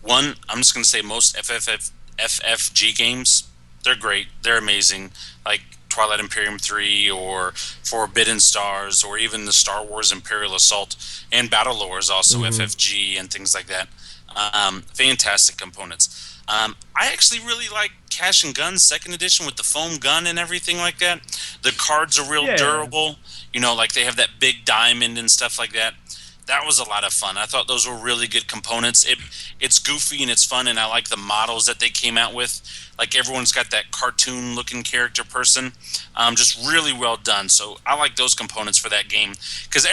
one, I'm just going to say most FFG games. They're great. They're amazing. Like Twilight Imperium 3 or Forbidden Stars or even the Star Wars Imperial Assault, and Battlelore is also FFG and things like that. Fantastic components. I actually really like Cash and Guns second edition with the foam gun and everything like that. The cards are real durable. You know, like they have that big diamond and stuff like that. That was a lot of fun. I thought those were really good components. It's goofy and it's fun, and I like the models that they came out with. Like everyone's got that cartoon-looking character person. Just really well done. So I like those components for that game because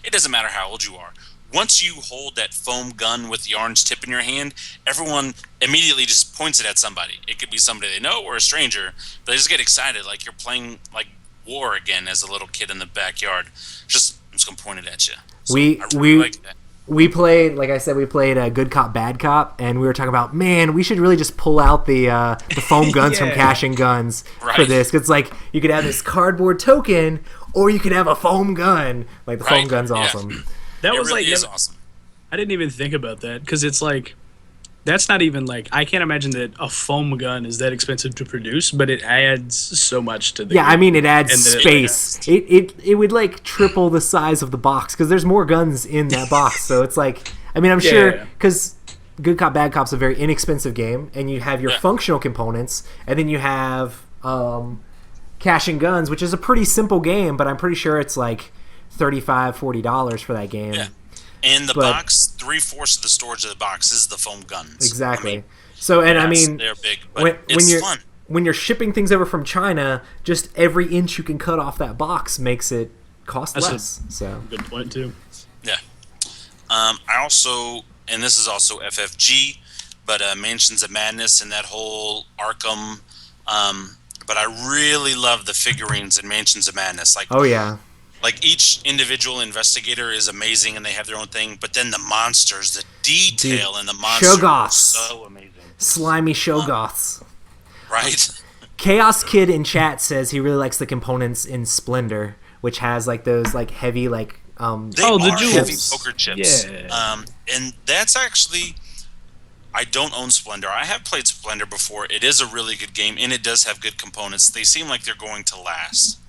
it doesn't matter how old you are. Once you hold that foam gun with the orange tip in your hand, everyone immediately just points it at somebody. It could be somebody they know or a stranger, but they just get excited like you're playing like war again as a little kid in the backyard. I'm just gonna point it at you. So we played, like I said, we played Good Cop, Bad Cop, and we were talking about, man, we should really just pull out the foam guns from Cash and Guns for this. Cause it's like you could have this cardboard token, or you could have a foam gun. Like the foam gun's awesome. That was really is awesome. I didn't even think about that because it's like that's not even like I can't imagine that a foam gun is that expensive to produce, but it adds so much to the game. I mean it adds space. It would like triple the size of the box because there's more guns in that box. So it's like I mean I'm sure because Good Cop Bad Cop's a very inexpensive game, and you have your functional components, and then you have Cash and Guns, which is a pretty simple game, but I'm pretty sure it's like $35-$40 for that game. Yeah. And the box, 3/4 of the storage of the box is the foam guns. Exactly. I mean, so, and I mean, they're big, but it's fun. When you're shipping things over from China, just every inch you can cut off that box makes it cost less. So good point too. Yeah. I also, and this is also FFG, but Mansions of Madness and that whole Arkham. But I really love the figurines in Mansions of Madness. Like, oh yeah. Like each individual investigator is amazing and they have their own thing, but then the monsters, the detail in the monsters are so amazing. Slimy Shoggoths. Right? Chaos Kid in chat says he really likes the components in Splendor, which has like those like heavy like the jewels. heavy poker chips. Yeah. And that's actually I don't own Splendor. I have played Splendor before. It is a really good game and it does have good components. They seem like they're going to last.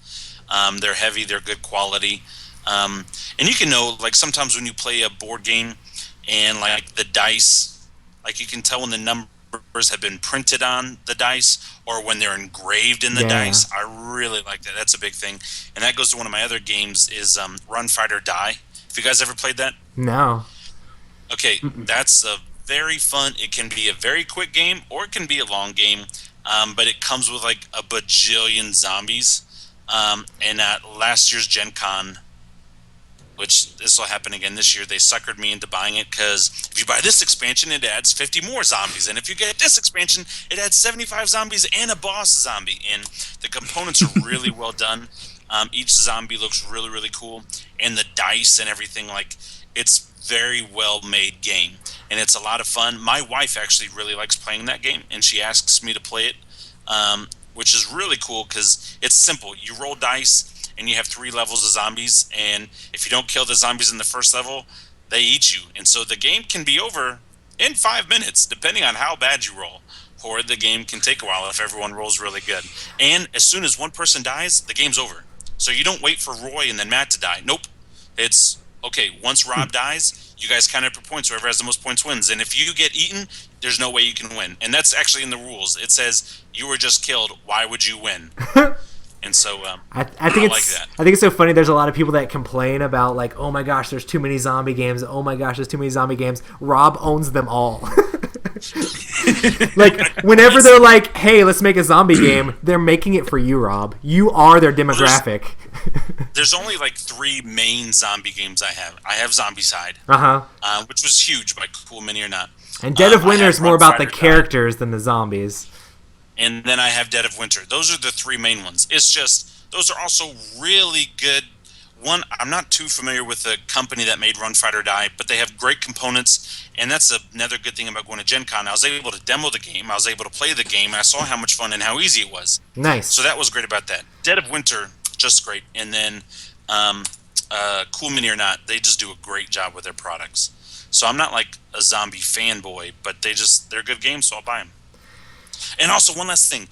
They're heavy, they're good quality. And you can know, like, sometimes when you play a board game and, like, the dice, like, you can tell when the numbers have been printed on the dice or when they're engraved in the dice. I really like that. That's a big thing. And that goes to one of my other games is Run, Fight, or Die. Have you guys ever played that? No. Okay, that's a very fun. It can be a very quick game or it can be a long game, but it comes with, like, a bajillion zombies. And at last year's Gen Con, which this will happen again this year, they suckered me into buying it because if you buy this expansion, it adds 50 more zombies. And if you get this expansion, it adds 75 zombies and a boss zombie. And the components are really well done. Each zombie looks really, really cool. And the dice and everything, like, it's very well-made game. And it's a lot of fun. My wife actually really likes playing that game, and she asks me to play it. Which is really cool because it's simple. You roll dice and you have 3 levels of zombies, and if you don't kill the zombies in the first level, they eat you. And so the game can be over in 5 minutes, depending on how bad you roll. Or the game can take a while if everyone rolls really good. And as soon as one person dies, the game's over. So you don't wait for Roy and then Matt to die. Nope. It's, okay, once Rob dies, you guys count up your points. Whoever has the most points wins. And if you get eaten, there's no way you can win. And that's actually in the rules. It says, you were just killed. Why would you win? And so I think it's so funny. There's a lot of people that complain about like, oh my gosh, there's too many zombie games. Oh my gosh, there's too many zombie games. Rob owns them all. Like whenever they're like, hey, let's make a zombie game, they're making it for you, Rob. You are their demographic. There's only like 3 main zombie games I have. I have Zombicide, which was huge by Cool Mini or not. And Dead of Winter is more about the characters than the zombies. And then I have Dead of Winter. Those are the 3 main ones. It's just, those are also really good. One, I'm not too familiar with the company that made Run, Fight, or Die, but they have great components, and that's another good thing about going to Gen Con. I was able to demo the game, I was able to play the game, and I saw how much fun and how easy it was. Nice. So that was great about that. Dead of Winter, just great. And then Cool Mini or not, they just do a great job with their products. So I'm not like a zombie fanboy, but they're good games, so I'll buy them. And also, one last thing,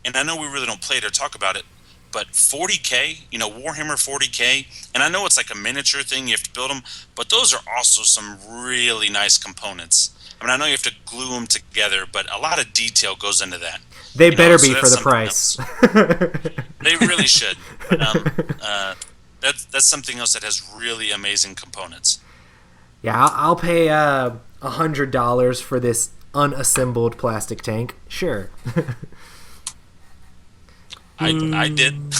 and I know we really don't play it or talk about it, but 40K, Warhammer 40K, and I know it's like a miniature thing, you have to build them, but those are also some really nice components. I mean, I know you have to glue them together, but a lot of detail goes into that. They better be for the price. They really should. But, that's something else that has really amazing components. Yeah, I'll pay $100 for this unassembled plastic tank. Sure. I did.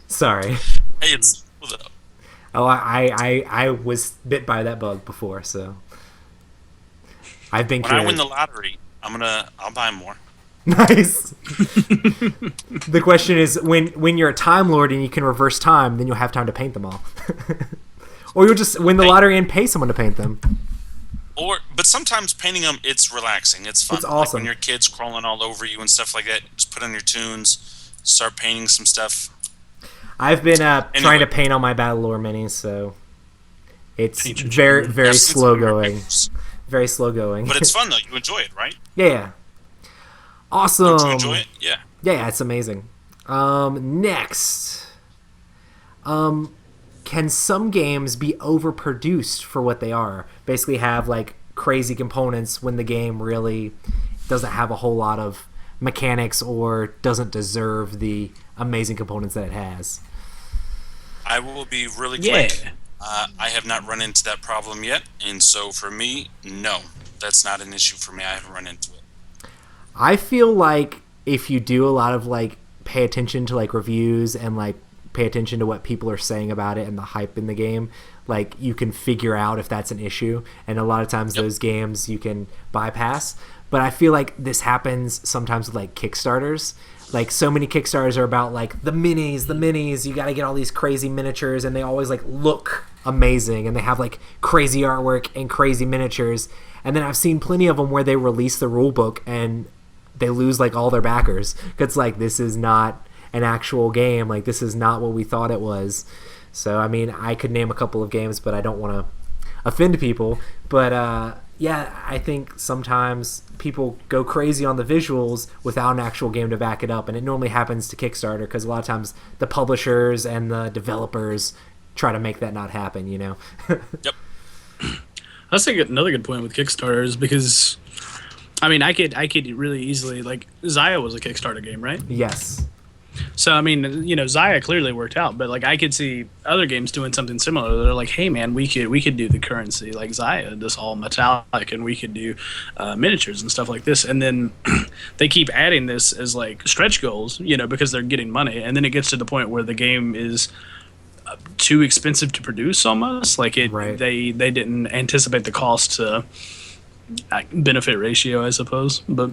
Sorry. Hey, it's cool though. Oh, I was bit by that bug before, so I've been. When I win the lottery, I'll buy more. Nice. The question is, when you're a Time Lord and you can reverse time, then you'll have time to paint them all. Or you'll just win the lottery and pay someone to paint them. But sometimes painting them, it's relaxing. It's fun. It's awesome. Like when your kid's crawling all over you and stuff like that, just put on your tunes, start painting some stuff. I've been trying to paint all my Battle Lore minis, so it's very slow going. Very slow going. But it's fun though. You enjoy it, right? Yeah. Awesome. Don't you enjoy it? Yeah. Yeah, it's amazing. Next. Can some games be overproduced for what they are? Basically have like crazy components when the game really doesn't have a whole lot of mechanics or doesn't deserve the amazing components that it has. I will be really quick. I have not run into that problem yet, and so for me, no. That's not an issue for me. I haven't run into it. I feel like if you do a lot of like pay attention to like reviews and like pay attention to what people are saying about it and the hype in the game, like you can figure out if that's an issue, and a lot of times those games you can bypass. But I feel like this happens sometimes with like Kickstarters. Like so many Kickstarters are about like the minis, you got to get all these crazy miniatures, and they always like look amazing, and they have like crazy artwork and crazy miniatures. And then I've seen plenty of them where they release the rule book and they lose like all their backers. It's like, this is not an actual game. Like, this is not what we thought it was. So, I mean, I could name a couple of games, but I don't want to offend people. But, yeah, I think sometimes people go crazy on the visuals without an actual game to back it up. And it normally happens to Kickstarter because a lot of times the publishers and the developers try to make that not happen, you know? Yep. That's another good point with Kickstarter is because, I mean, I could really easily, like, Zaya was a Kickstarter game, right? Yes. So, I mean, you know, Zaya clearly worked out, but, like, I could see other games doing something similar. They're like, hey, man, we could do the currency like Zaya, this all metallic, and we could do miniatures and stuff like this. And then they keep adding this as, like, stretch goals, you know, because they're getting money. And then it gets to the point where the game is too expensive to produce almost. Like, they didn't anticipate the cost to benefit ratio, I suppose. But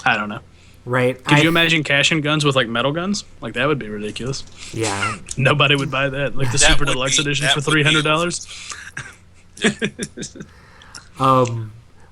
I don't know. Right. Could you imagine cash-in guns with like metal guns? Like, that would be ridiculous. Yeah. Nobody would buy that. Like the Super Deluxe edition for $300. What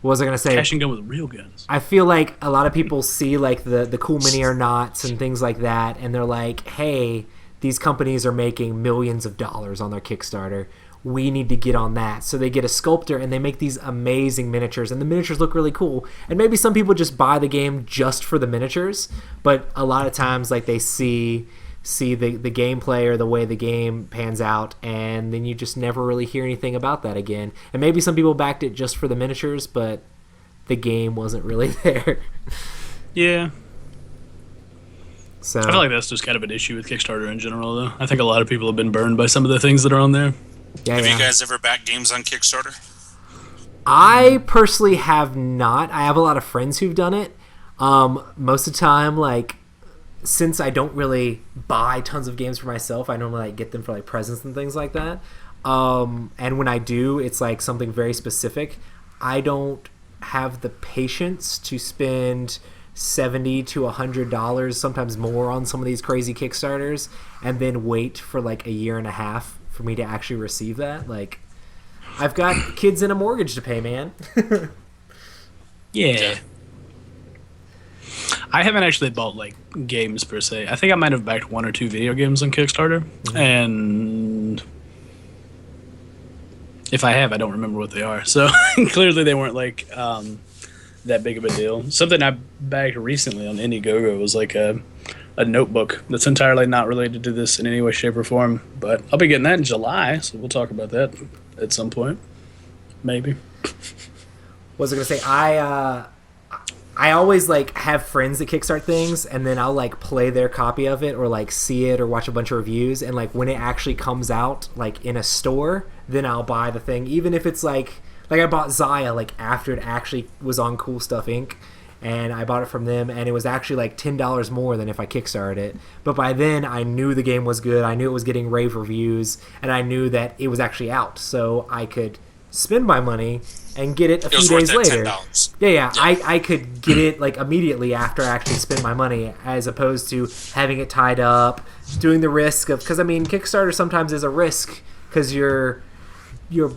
was I gonna say? Cash-in gun with real guns. I feel like a lot of people see like the cool mini or nots and things like that, and they're like, hey, these companies are making millions of dollars on their Kickstarter. We need to get on that. So they get a sculptor and they make these amazing miniatures, and the miniatures look really cool. And maybe some people just buy the game just for the miniatures, but a lot of times like they see the gameplay or the way the game pans out, and then you just never really hear anything about that again. And maybe some people backed it just for the miniatures, but the game wasn't really there. Yeah. So I feel like that's just kind of an issue with Kickstarter in general, though. I think a lot of people have been burned by some of the things that are on there. Yeah, have you guys ever backed games on Kickstarter? I personally have not. I have a lot of friends who've done it. Most of the time, like, since I don't really buy tons of games for myself, I normally like get them for like presents and things like that. And when I do, it's like something very specific. I don't have the patience to spend $70 to $100, sometimes more, on some of these crazy Kickstarters, and then wait for like a year and a half for me to actually receive that. Like, I've got kids and a mortgage to pay, man. Yeah. I haven't actually bought like games per se. I think I might have backed one or two video games on Kickstarter, and if I have, I don't remember what they are. So clearly they weren't like that big of a deal. Something I backed recently on Indiegogo was like a a notebook that's entirely not related to this in any way, shape, or form. But I'll be getting that in July, so we'll talk about that at some point. Maybe. What was I gonna say? I always like have friends that kickstart things, and then I'll like play their copy of it or like see it or watch a bunch of reviews, and like when it actually comes out like in a store, then I'll buy the thing, even if it's like I bought Zaya like after it actually was on Cool Stuff Inc. And I bought it from them, and it was actually like $10 more than if I kickstarted it. But by then, I knew the game was good. I knew it was getting rave reviews, and I knew that it was actually out, so I could spend my money and get it a few days later. Yeah. I could get it like immediately after I actually spent my money, as opposed to having it tied up, doing the risk of, because I mean, Kickstarter sometimes is a risk because you're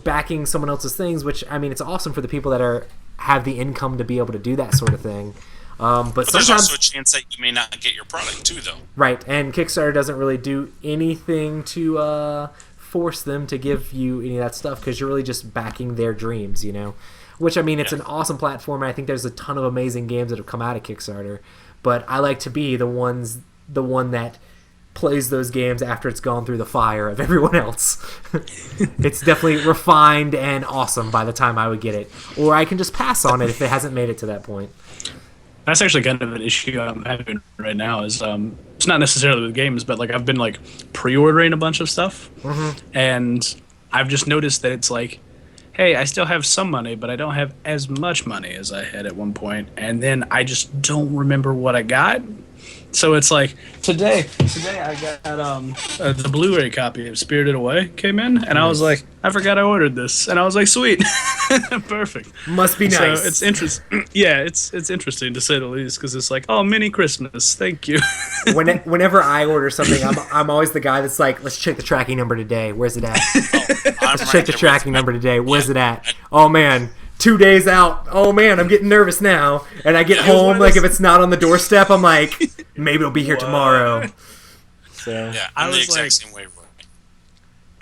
backing someone else's things, which I mean, it's awesome for the people that have the income to be able to do that sort of thing. But there's also a chance that you may not get your product too, though. Right, and Kickstarter doesn't really do anything to force them to give you any of that stuff, because you're really just backing their dreams, you know? Which, I mean, it's an awesome platform, and I think there's a ton of amazing games that have come out of Kickstarter. But I like to be the one that plays those games after it's gone through the fire of everyone else. It's definitely refined and awesome by the time I would get it. Or I can just pass on it if it hasn't made it to that point. That's actually kind of an issue I'm having right now. Is it's not necessarily with games, but like I've been like pre-ordering a bunch of stuff, and I've just noticed that it's like, hey, I still have some money, but I don't have as much money as I had at one point, and then I just don't remember what I got. So it's like today I got the Blu-ray copy of Spirited Away came in, and I was like, I forgot I ordered this, and I was like, sweet, perfect. Must be nice. So it's interesting. Yeah, it's interesting to say the least, because it's like, oh, mini Christmas, thank you. Whenever I order something, I'm always the guy that's like, let's check the tracking number today. Where's it at? Let's check the tracking number today. Where's it at? Oh man. 2 days out. Oh man, I'm getting nervous now. And I get home, like if it's not on the doorstep, I'm like, maybe it'll be here tomorrow. So yeah, I'm the exact same way.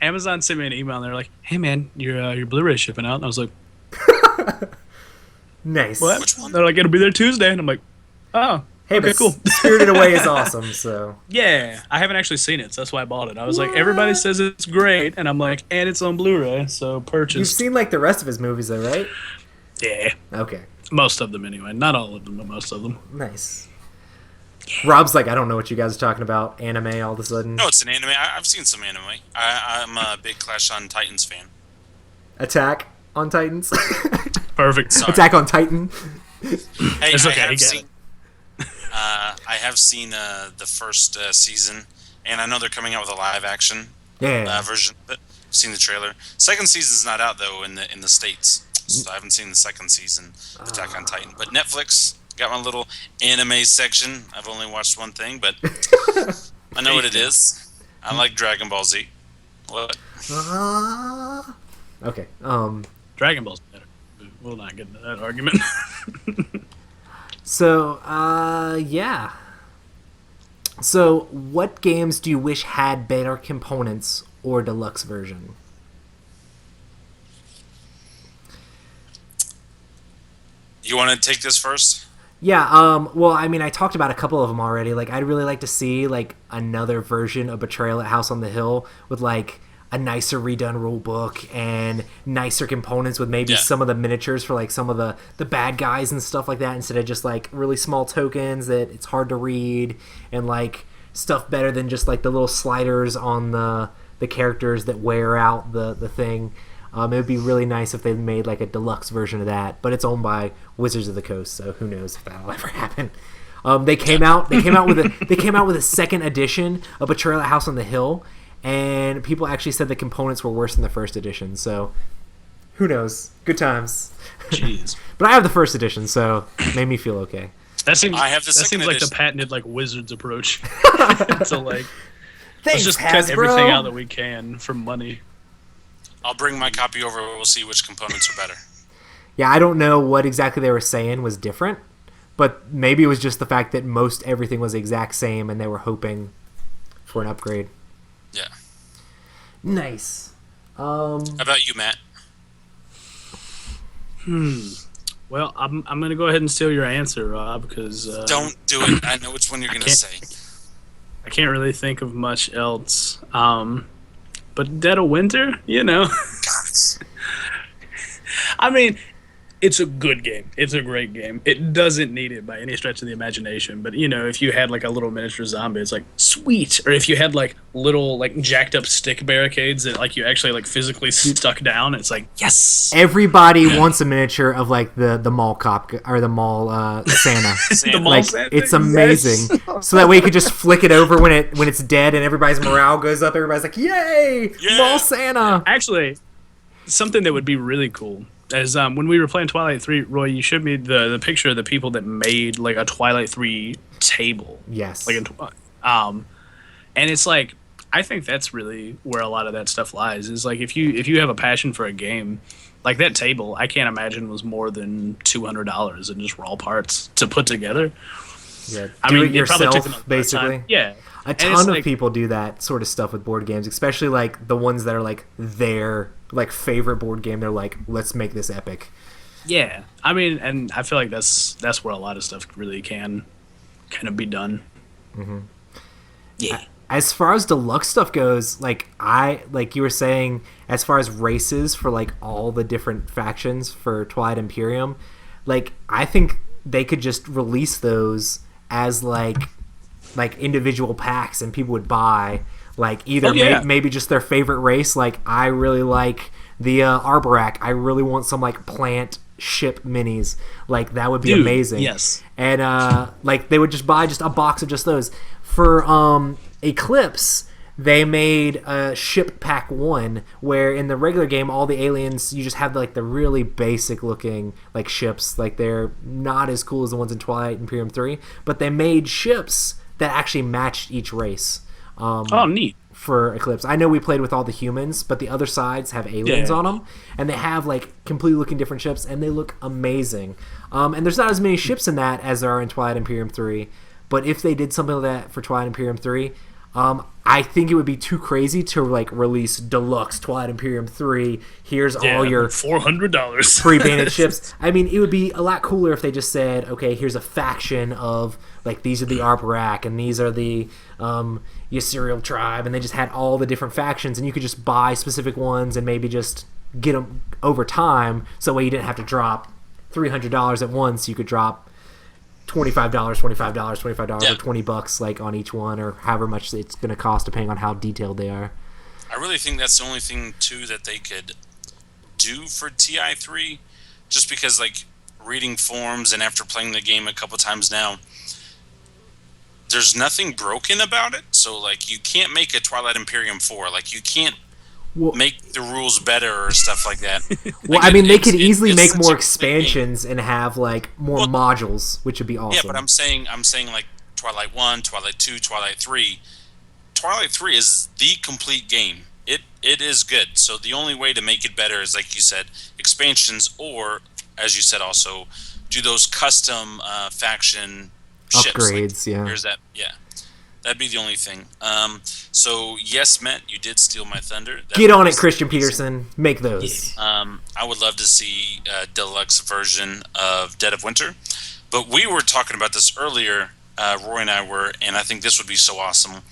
Amazon sent me an email and they're like, "Hey man, your Blu-ray shipping out." And I was like, nice. What? Which one? They're like, "It'll be there Tuesday." And I'm like, "Oh, hey, okay, but cool." Spirited Away is awesome. So yeah, I haven't actually seen it, so that's why I bought it. I was like, everybody says it's great, and I'm like, and it's on Blu-ray, so purchase. You've seen like the rest of his movies, though, right? Yeah. Okay. Most of them, anyway. Not all of them, but most of them. Nice. Rob's like, I don't know what you guys are talking about. Anime all of a sudden. No, it's an anime. I've seen some anime. I'm a big Clash on Titans fan. Attack on Titans. Perfect. Sorry. Attack on Titan. Hey, It's okay, I have seen the first season, and I know they're coming out with a live action version of it. I've seen the trailer. Second season's not out though in the States, so I haven't seen the second season of Attack on Titan. But Netflix got my little anime section. I've only watched one thing, but I know what it is. I like Dragon Ball Z. What? Okay. Dragon Ball's better. We'll not get into that argument. So, yeah. So, what games do you wish had better components or deluxe version? You want to take this first? Yeah, well, I mean, I talked about a couple of them already. Like, I'd really like to see, like, another version of Betrayal at House on the Hill with, like, a nicer redone rule book and nicer components with maybe some of the miniatures for, like, some of the bad guys and stuff like that, instead of just, like, really small tokens that it's hard to read, and, like, stuff better than just, like, the little sliders on the characters that wear out the thing. It would be really nice if they made like a deluxe version of that, but it's owned by Wizards of the Coast, so who knows if that'll ever happen. They came out with a second edition of Betrayal at House on the Hill, and people actually said the components were worse than the first edition. So who knows? Good times. Jeez. But I have the first edition, so it made me feel okay. That seems I have the second like the edition. patented like Wizards approach. So like, Thanks, let's just Hasbro. cut everything out that we can for money. I'll bring my copy over. We'll see which components are better. Yeah, I don't know what exactly they were saying was different, but maybe it was just the fact that most everything was the exact same, and they were hoping for an upgrade. Yeah. Nice. How about you, Matt? Well, I'm gonna go ahead and steal your answer, Rob, because Don't do it. I know which one you're going to say. I can't really think of much else. But Dead of Winter, I mean, it's a good game. It's a great game. It doesn't need it by any stretch of the imagination. But, if you had, like, a little miniature zombie, it's like, sweet. Or if you had, like, little, like, jacked up stick barricades that, like, you actually, like, physically stuck down, it's like, yes! Everybody wants a miniature of, like, the mall cop, or the mall Santa. The mall Santa? It's amazing. Yes. So that way you could just flick it over when it's dead and everybody's morale goes up. Everybody's like, yay! Yeah. Mall Santa! Actually, something that would be really cool is when we were playing Twilight 3, Roy, you showed me the picture of the people that made like a Twilight 3 table. Yes. Like, and it's like, I think that's really where a lot of that stuff lies. Is like if you have a passion for a game, like that table, I can't imagine was more than $200 in just raw parts to put together. Yeah, I do mean, it yourself, basically. Time. Yeah. A ton of people do that sort of stuff with board games, especially like the ones that are like their like favorite board game. They're like, let's make this epic. Yeah, I mean, and I feel like that's where a lot of stuff really can kind of be done. Mm-hmm. Yeah. As far as deluxe stuff goes, like you were saying, as far as races for like all the different factions for Twilight Imperium, like I think they could just release those as like individual packs, and people would buy like either maybe just their favorite race. Like I really like the Arborak. I really want some like plant ship minis. Like that would be amazing. Yes. And like they would just buy just a box of just those. For Eclipse, they made a ship pack 1 where in the regular game all the aliens you just have like the really basic looking like ships. Like they're not as cool as the ones in Twilight Imperium 3, but they made ships that actually matched each race. Neat. For Eclipse. I know we played with all the humans, but the other sides have aliens on them, and they have like completely looking different ships, and they look amazing. And there's not as many ships in that as there are in Twilight Imperium 3, but if they did something like that for Twilight Imperium 3, I think it would be too crazy to like release deluxe Twilight Imperium 3. Here's all your $400 pre-painted ships. I mean, it would be a lot cooler if they just said, okay, here's a faction of like these are the Arborak and these are the Yserial tribe, and they just had all the different factions, and you could just buy specific ones and maybe just get them over time, so that way you didn't have to drop $300 at once. You could drop $25, or $20 like on each one, or however much it's going to cost depending on how detailed they are. I really think that's the only thing too that they could do for TI3, just because like reading forums and after playing the game a couple times now, there's nothing broken about it. So like you can't make a Twilight Imperium 4, like you can't make the rules better or stuff like that. Well, I mean, they could easily make more expansions and have like more modules, which would be awesome. Yeah, but I'm saying like Twilight 1, Twilight 2, Twilight 3. Twilight 3 is the complete game. It is good. So the only way to make it better is, like you said, expansions, or as you said also, do those custom faction upgrades. Ships. Like, here's that. Yeah. That'd be the only thing. So, yes, Matt, you did steal my thunder. Get on it, Christian Peterson. Make those. I would love to see a deluxe version of Dead of Winter. But we were talking about this earlier, Roy and I were, and I think this would be so awesome.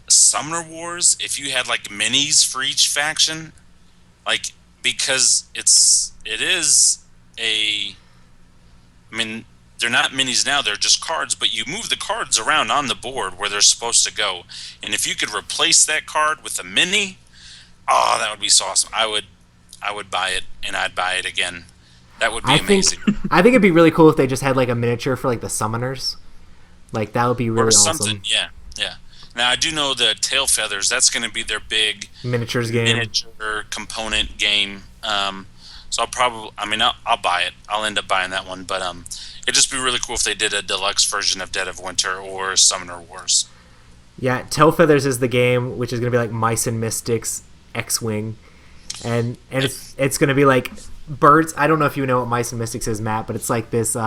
Summoner Wars, if you had, like, minis for each faction, like, because it is a... I mean... They're not minis now, they're just cards, but you move the cards around on the board where they're supposed to go. And if you could replace that card with a mini, that would be so awesome. I would buy it, and I'd buy it again. That would be amazing. I think it'd be really cool if they just had like a miniature for like the summoners. Like that would be really awesome. Yeah. Now I do know the Tail Feathers, that's going to be their big miniatures game. Miniature component game. So I'll buy it. I'll end up buying that one, but it'd just be really cool if they did a deluxe version of Dead of Winter or Summoner Wars. Yeah, Tail Feathers is the game, which is going to be like Mice and Mystics X-Wing. And it's going to be like birds. I don't know if you know what Mice and Mystics is, Matt, but it's like this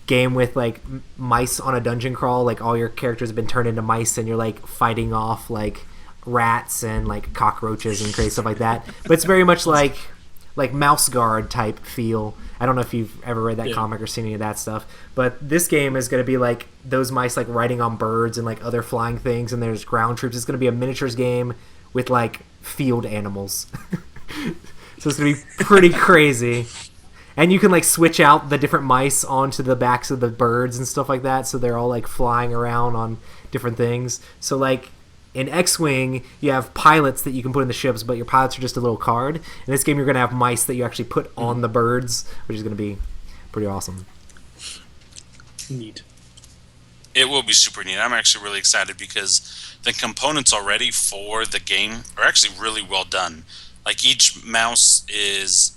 game with like mice on a dungeon crawl. Like all your characters have been turned into mice, and you're like fighting off like rats and like cockroaches and crazy stuff like that. But it's very much like Mouse Guard type feel. I don't know if you've ever read that comic or seen any of that stuff, but this game is going to be like those mice like riding on birds and like other flying things, and there's ground troops. It's going to be a miniatures game with like field animals. So it's going to be pretty crazy. And you can like switch out the different mice onto the backs of the birds and stuff like that, so they're all like flying around on different things. So like in X-Wing, you have pilots that you can put in the ships, but your pilots are just a little card. In this game, you're going to have mice that you actually put on the birds, which is going to be pretty awesome. Neat. It will be super neat. I'm actually really excited because the components already for the game are actually really well done. Like each mouse is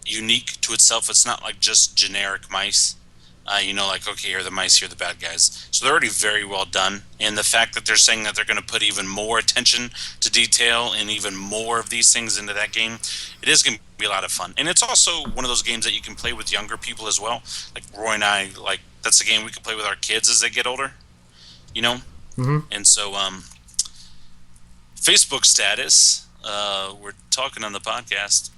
unique to itself. It's not like just generic mice. Like, okay, here are the mice, here are the bad guys. So they're already very well done. And the fact that they're saying that they're going to put even more attention to detail and even more of these things into that game, it is going to be a lot of fun. And it's also one of those games that you can play with younger people as well. Like Roy and I, like that's a game we can play with our kids as they get older, Mm-hmm. And so Facebook status, we're talking on the podcast.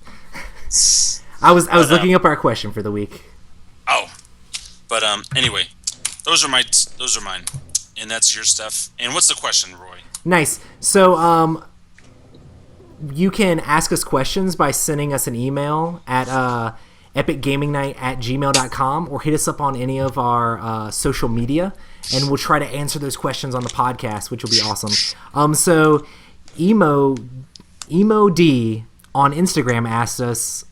I was looking up our question for the week. Oh. But anyway, those are mine, and that's your stuff. And what's the question, Roy? Nice. So you can ask us questions by sending us an email at epicgamingnight@gmail.com or hit us up on any of our social media, and we'll try to answer those questions on the podcast, which will be awesome. So Emo D on Instagram asked us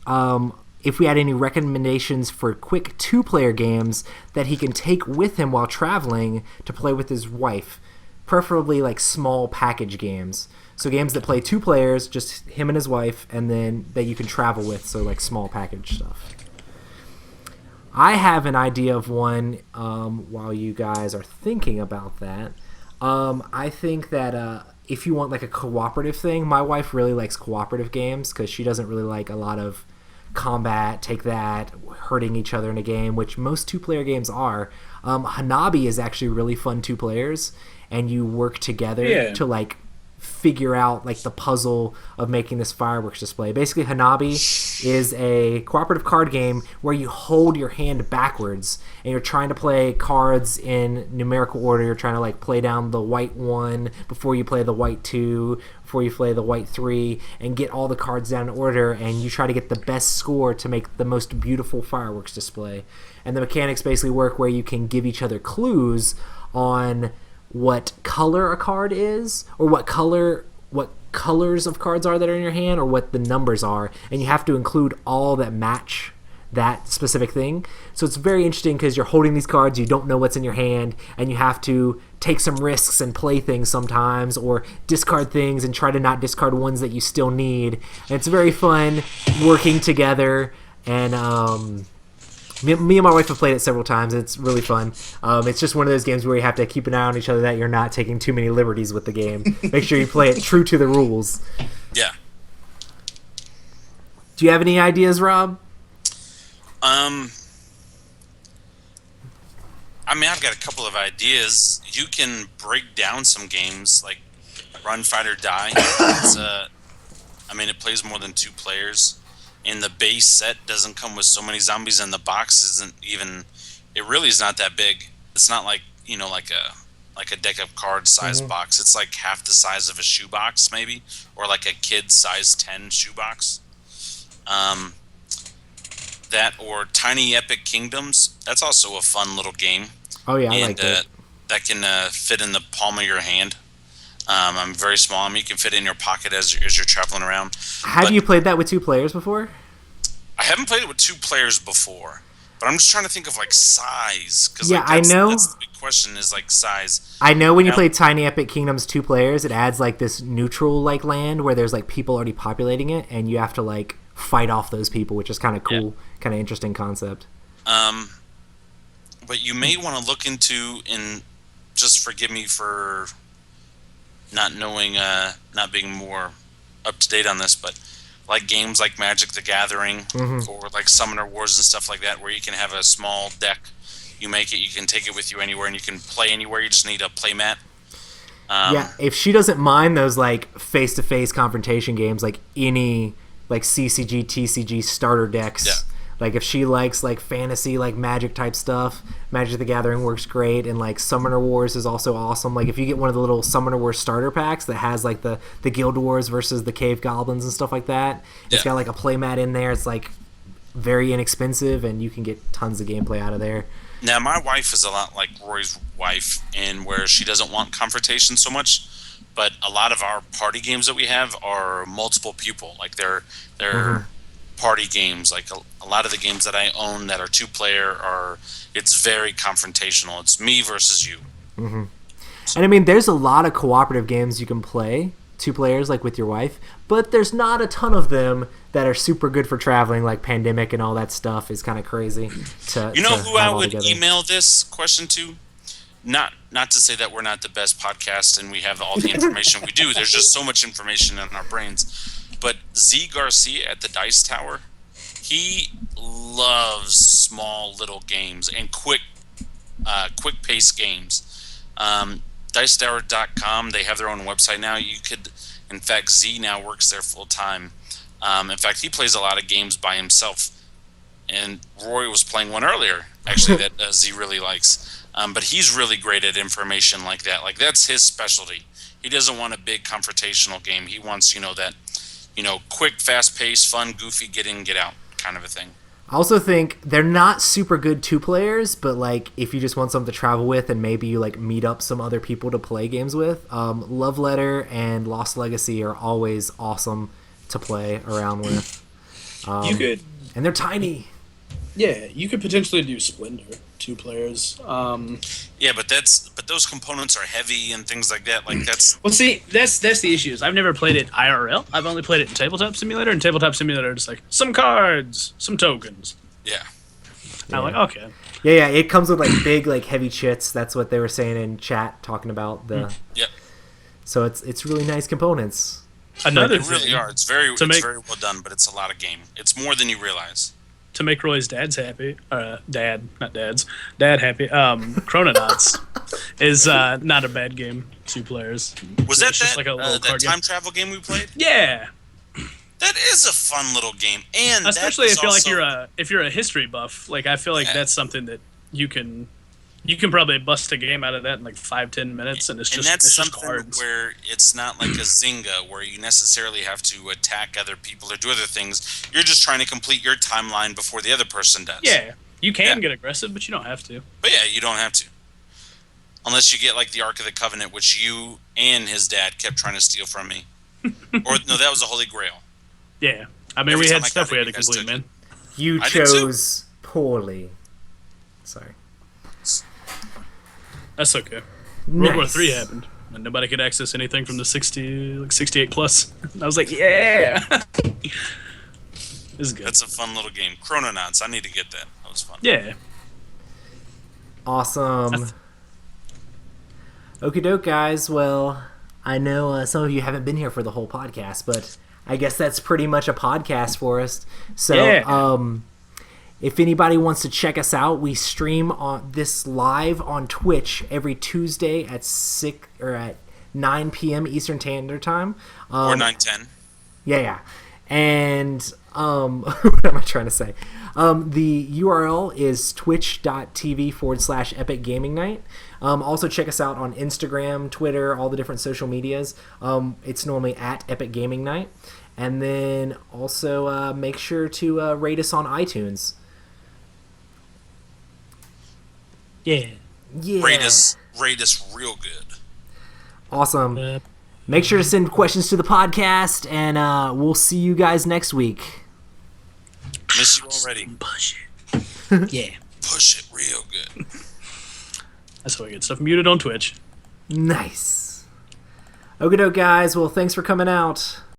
if we had any recommendations for quick 2-player games that he can take with him while traveling to play with his wife, preferably like small package games. So games that play 2 players, just him and his wife, and then that you can travel with, so like small package stuff. I have an idea of one while you guys are thinking about that. I think that if you want like a cooperative thing, my wife really likes cooperative games because she doesn't really like a lot of combat, take that, hurting each other in a game, which most 2-player games are. Hanabi is actually really fun 2 players, and you work together to like figure out like the puzzle of making this fireworks display. Basically, Hanabi is a cooperative card game where you hold your hand backwards and you're trying to play cards in numerical order. You're trying to like play down the white 1 before you play the white 2, before you play the white 3, and get all the cards down in order, and you try to get the best score to make the most beautiful fireworks display. And the mechanics basically work where you can give each other clues on what color a card is, or what colors of cards are that are in your hand, or what the numbers are, and you have to include all that match that specific thing. So it's very interesting because you're holding these cards, you don't know what's in your hand, and you have to take some risks and play things sometimes, or discard things and try to not discard ones that you still need. And it's very fun working together, and me and my wife have played it several times. It's really fun. It's just one of those games where you have to keep an eye on each other that you're not taking too many liberties with the game. Make sure you play it true to the rules. Yeah. Do you have any ideas, Rob? I've got a couple of ideas. You can break down some games like Run, Fight, or Die. It plays more than 2 players. And the base set doesn't come with so many zombies, and the box it really is not that big. It's not like, like a deck of cards size box. It's like half the size of a shoebox maybe, or like a kid size 10 shoebox. That or Tiny Epic Kingdoms. That's also a fun little game. Oh yeah, I like that. That can fit in the palm of your hand. I'm very small. You can fit it in your pocket as you're traveling around. Have you played that with 2 players before? I haven't played it with 2 players before, but I'm just trying to think of like size. I know. That's the big question is like size. I know when you play Tiny Epic Kingdoms 2 players, it adds like this neutral like land where there's like people already populating it, and you have to like fight off those people, which is kind of cool, kind of interesting concept. But you may want to look into, and just forgive me for not knowing, not being more up to date on this, but like games like Magic the Gathering or like Summoner Wars and stuff like that, where you can have a small deck. You make it, you can take it with you anywhere, and you can play anywhere. You just need a play mat. If she doesn't mind those like face-to-face confrontation games, like any like CCG, TCG starter decks Like if she likes like fantasy, like Magic type stuff, Magic the Gathering works great, and like Summoner Wars is also awesome. Like if you get one of the little Summoner Wars starter packs that has like the Guild Wars versus the Cave Goblins and stuff like that, it's got like a playmat in there. It's like very inexpensive, and you can get tons of gameplay out of there. Now my wife is a lot like Roy's wife, in where she doesn't want confrontation so much. But a lot of our party games that we have are multiple people. Like they're party games. Like a lot of the games that I own that are 2-player it's very confrontational. It's me versus you. And I mean, there's a lot of cooperative games you can play, 2 players, like with your wife, but there's not a ton of them that are super good for traveling, like Pandemic and all that stuff is kind of crazy. You know who I would email this question to? Not to say that we're not the best podcast and we have all the information we do. There's just so much information in our brains. But Z Garcia at the Dice Tower, he loves small little games and quick pace games. DiceTower.com, they have their own website now. You could, in fact, Z now works there full time. In fact, he plays a lot of games by himself. And Roy was playing one earlier, actually, that Z really likes. But he's really great at information like that. Like, that's his specialty. He doesn't want a big confrontational game. He wants, that, quick, fast-paced, fun, goofy, get in, get out kind of a thing. I also think they're not super good 2 players, but, like, if you just want something to travel with and maybe you, like, meet up some other people to play games with, Love Letter and Lost Legacy are always awesome to play around with. You could... And they're tiny. Yeah, you could potentially do Splendor, 2 players. Yeah, but those components are heavy and things like that. Like that's well, see, that's the issue. Is I've never played it IRL. I've only played it in Tabletop Simulator, and Tabletop Simulator is like some cards, some tokens. Yeah. I'm like, okay. Yeah, it comes with like big, like heavy chits. That's what they were saying in chat, talking about the. Yep. So it's really nice components. Another they really are. It's very very well done, but it's a lot of game. It's more than you realize. To make Roy's dad happy, dad happy, Chrononauts is not a bad game, 2 players. Was that just like a little that time travel game we played? Yeah. That is a fun little game. And especially if you're a history buff, like I feel like that's something that you can probably bust a game out of that in like 5-10 minutes, and that's something cards. Where it's not like a Zynga where you necessarily have to attack other people or do other things. You're just trying to complete your timeline before the other person does. Yeah, you can get aggressive, but you don't have to. But yeah, you don't have to, unless you get like the Ark of the Covenant, which you and his dad kept trying to steal from me. Or no, that was the Holy Grail. Yeah, I mean we had stuff we had to complete, man. You chose poorly. Sorry. That's okay. World War III happened, and nobody could access anything from the 68 plus. I was like, yeah! This is good. That's a fun little game. Chrononauts, I need to get that. That was fun. Yeah. Awesome. Okie doke, guys. Well, I know some of you haven't been here for the whole podcast, but I guess that's pretty much a podcast for us. So, if anybody wants to check us out, we stream on this live on Twitch every Tuesday at 9 p.m. Eastern Standard Time. Or 9:10. Yeah. And what am I trying to say? The URL is twitch.tv/Epic Gaming Night. Also check us out on Instagram, Twitter, all the different social medias. It's normally at Epic Gaming Night. And then also make sure to rate us on iTunes. Yeah. Rate us real good. Awesome. Make sure to send questions to the podcast, and we'll see you guys next week. Miss you already. Push it. Yeah. Push it real good. That's how we get stuff muted on Twitch. Nice. Okie doke, guys. Well, thanks for coming out.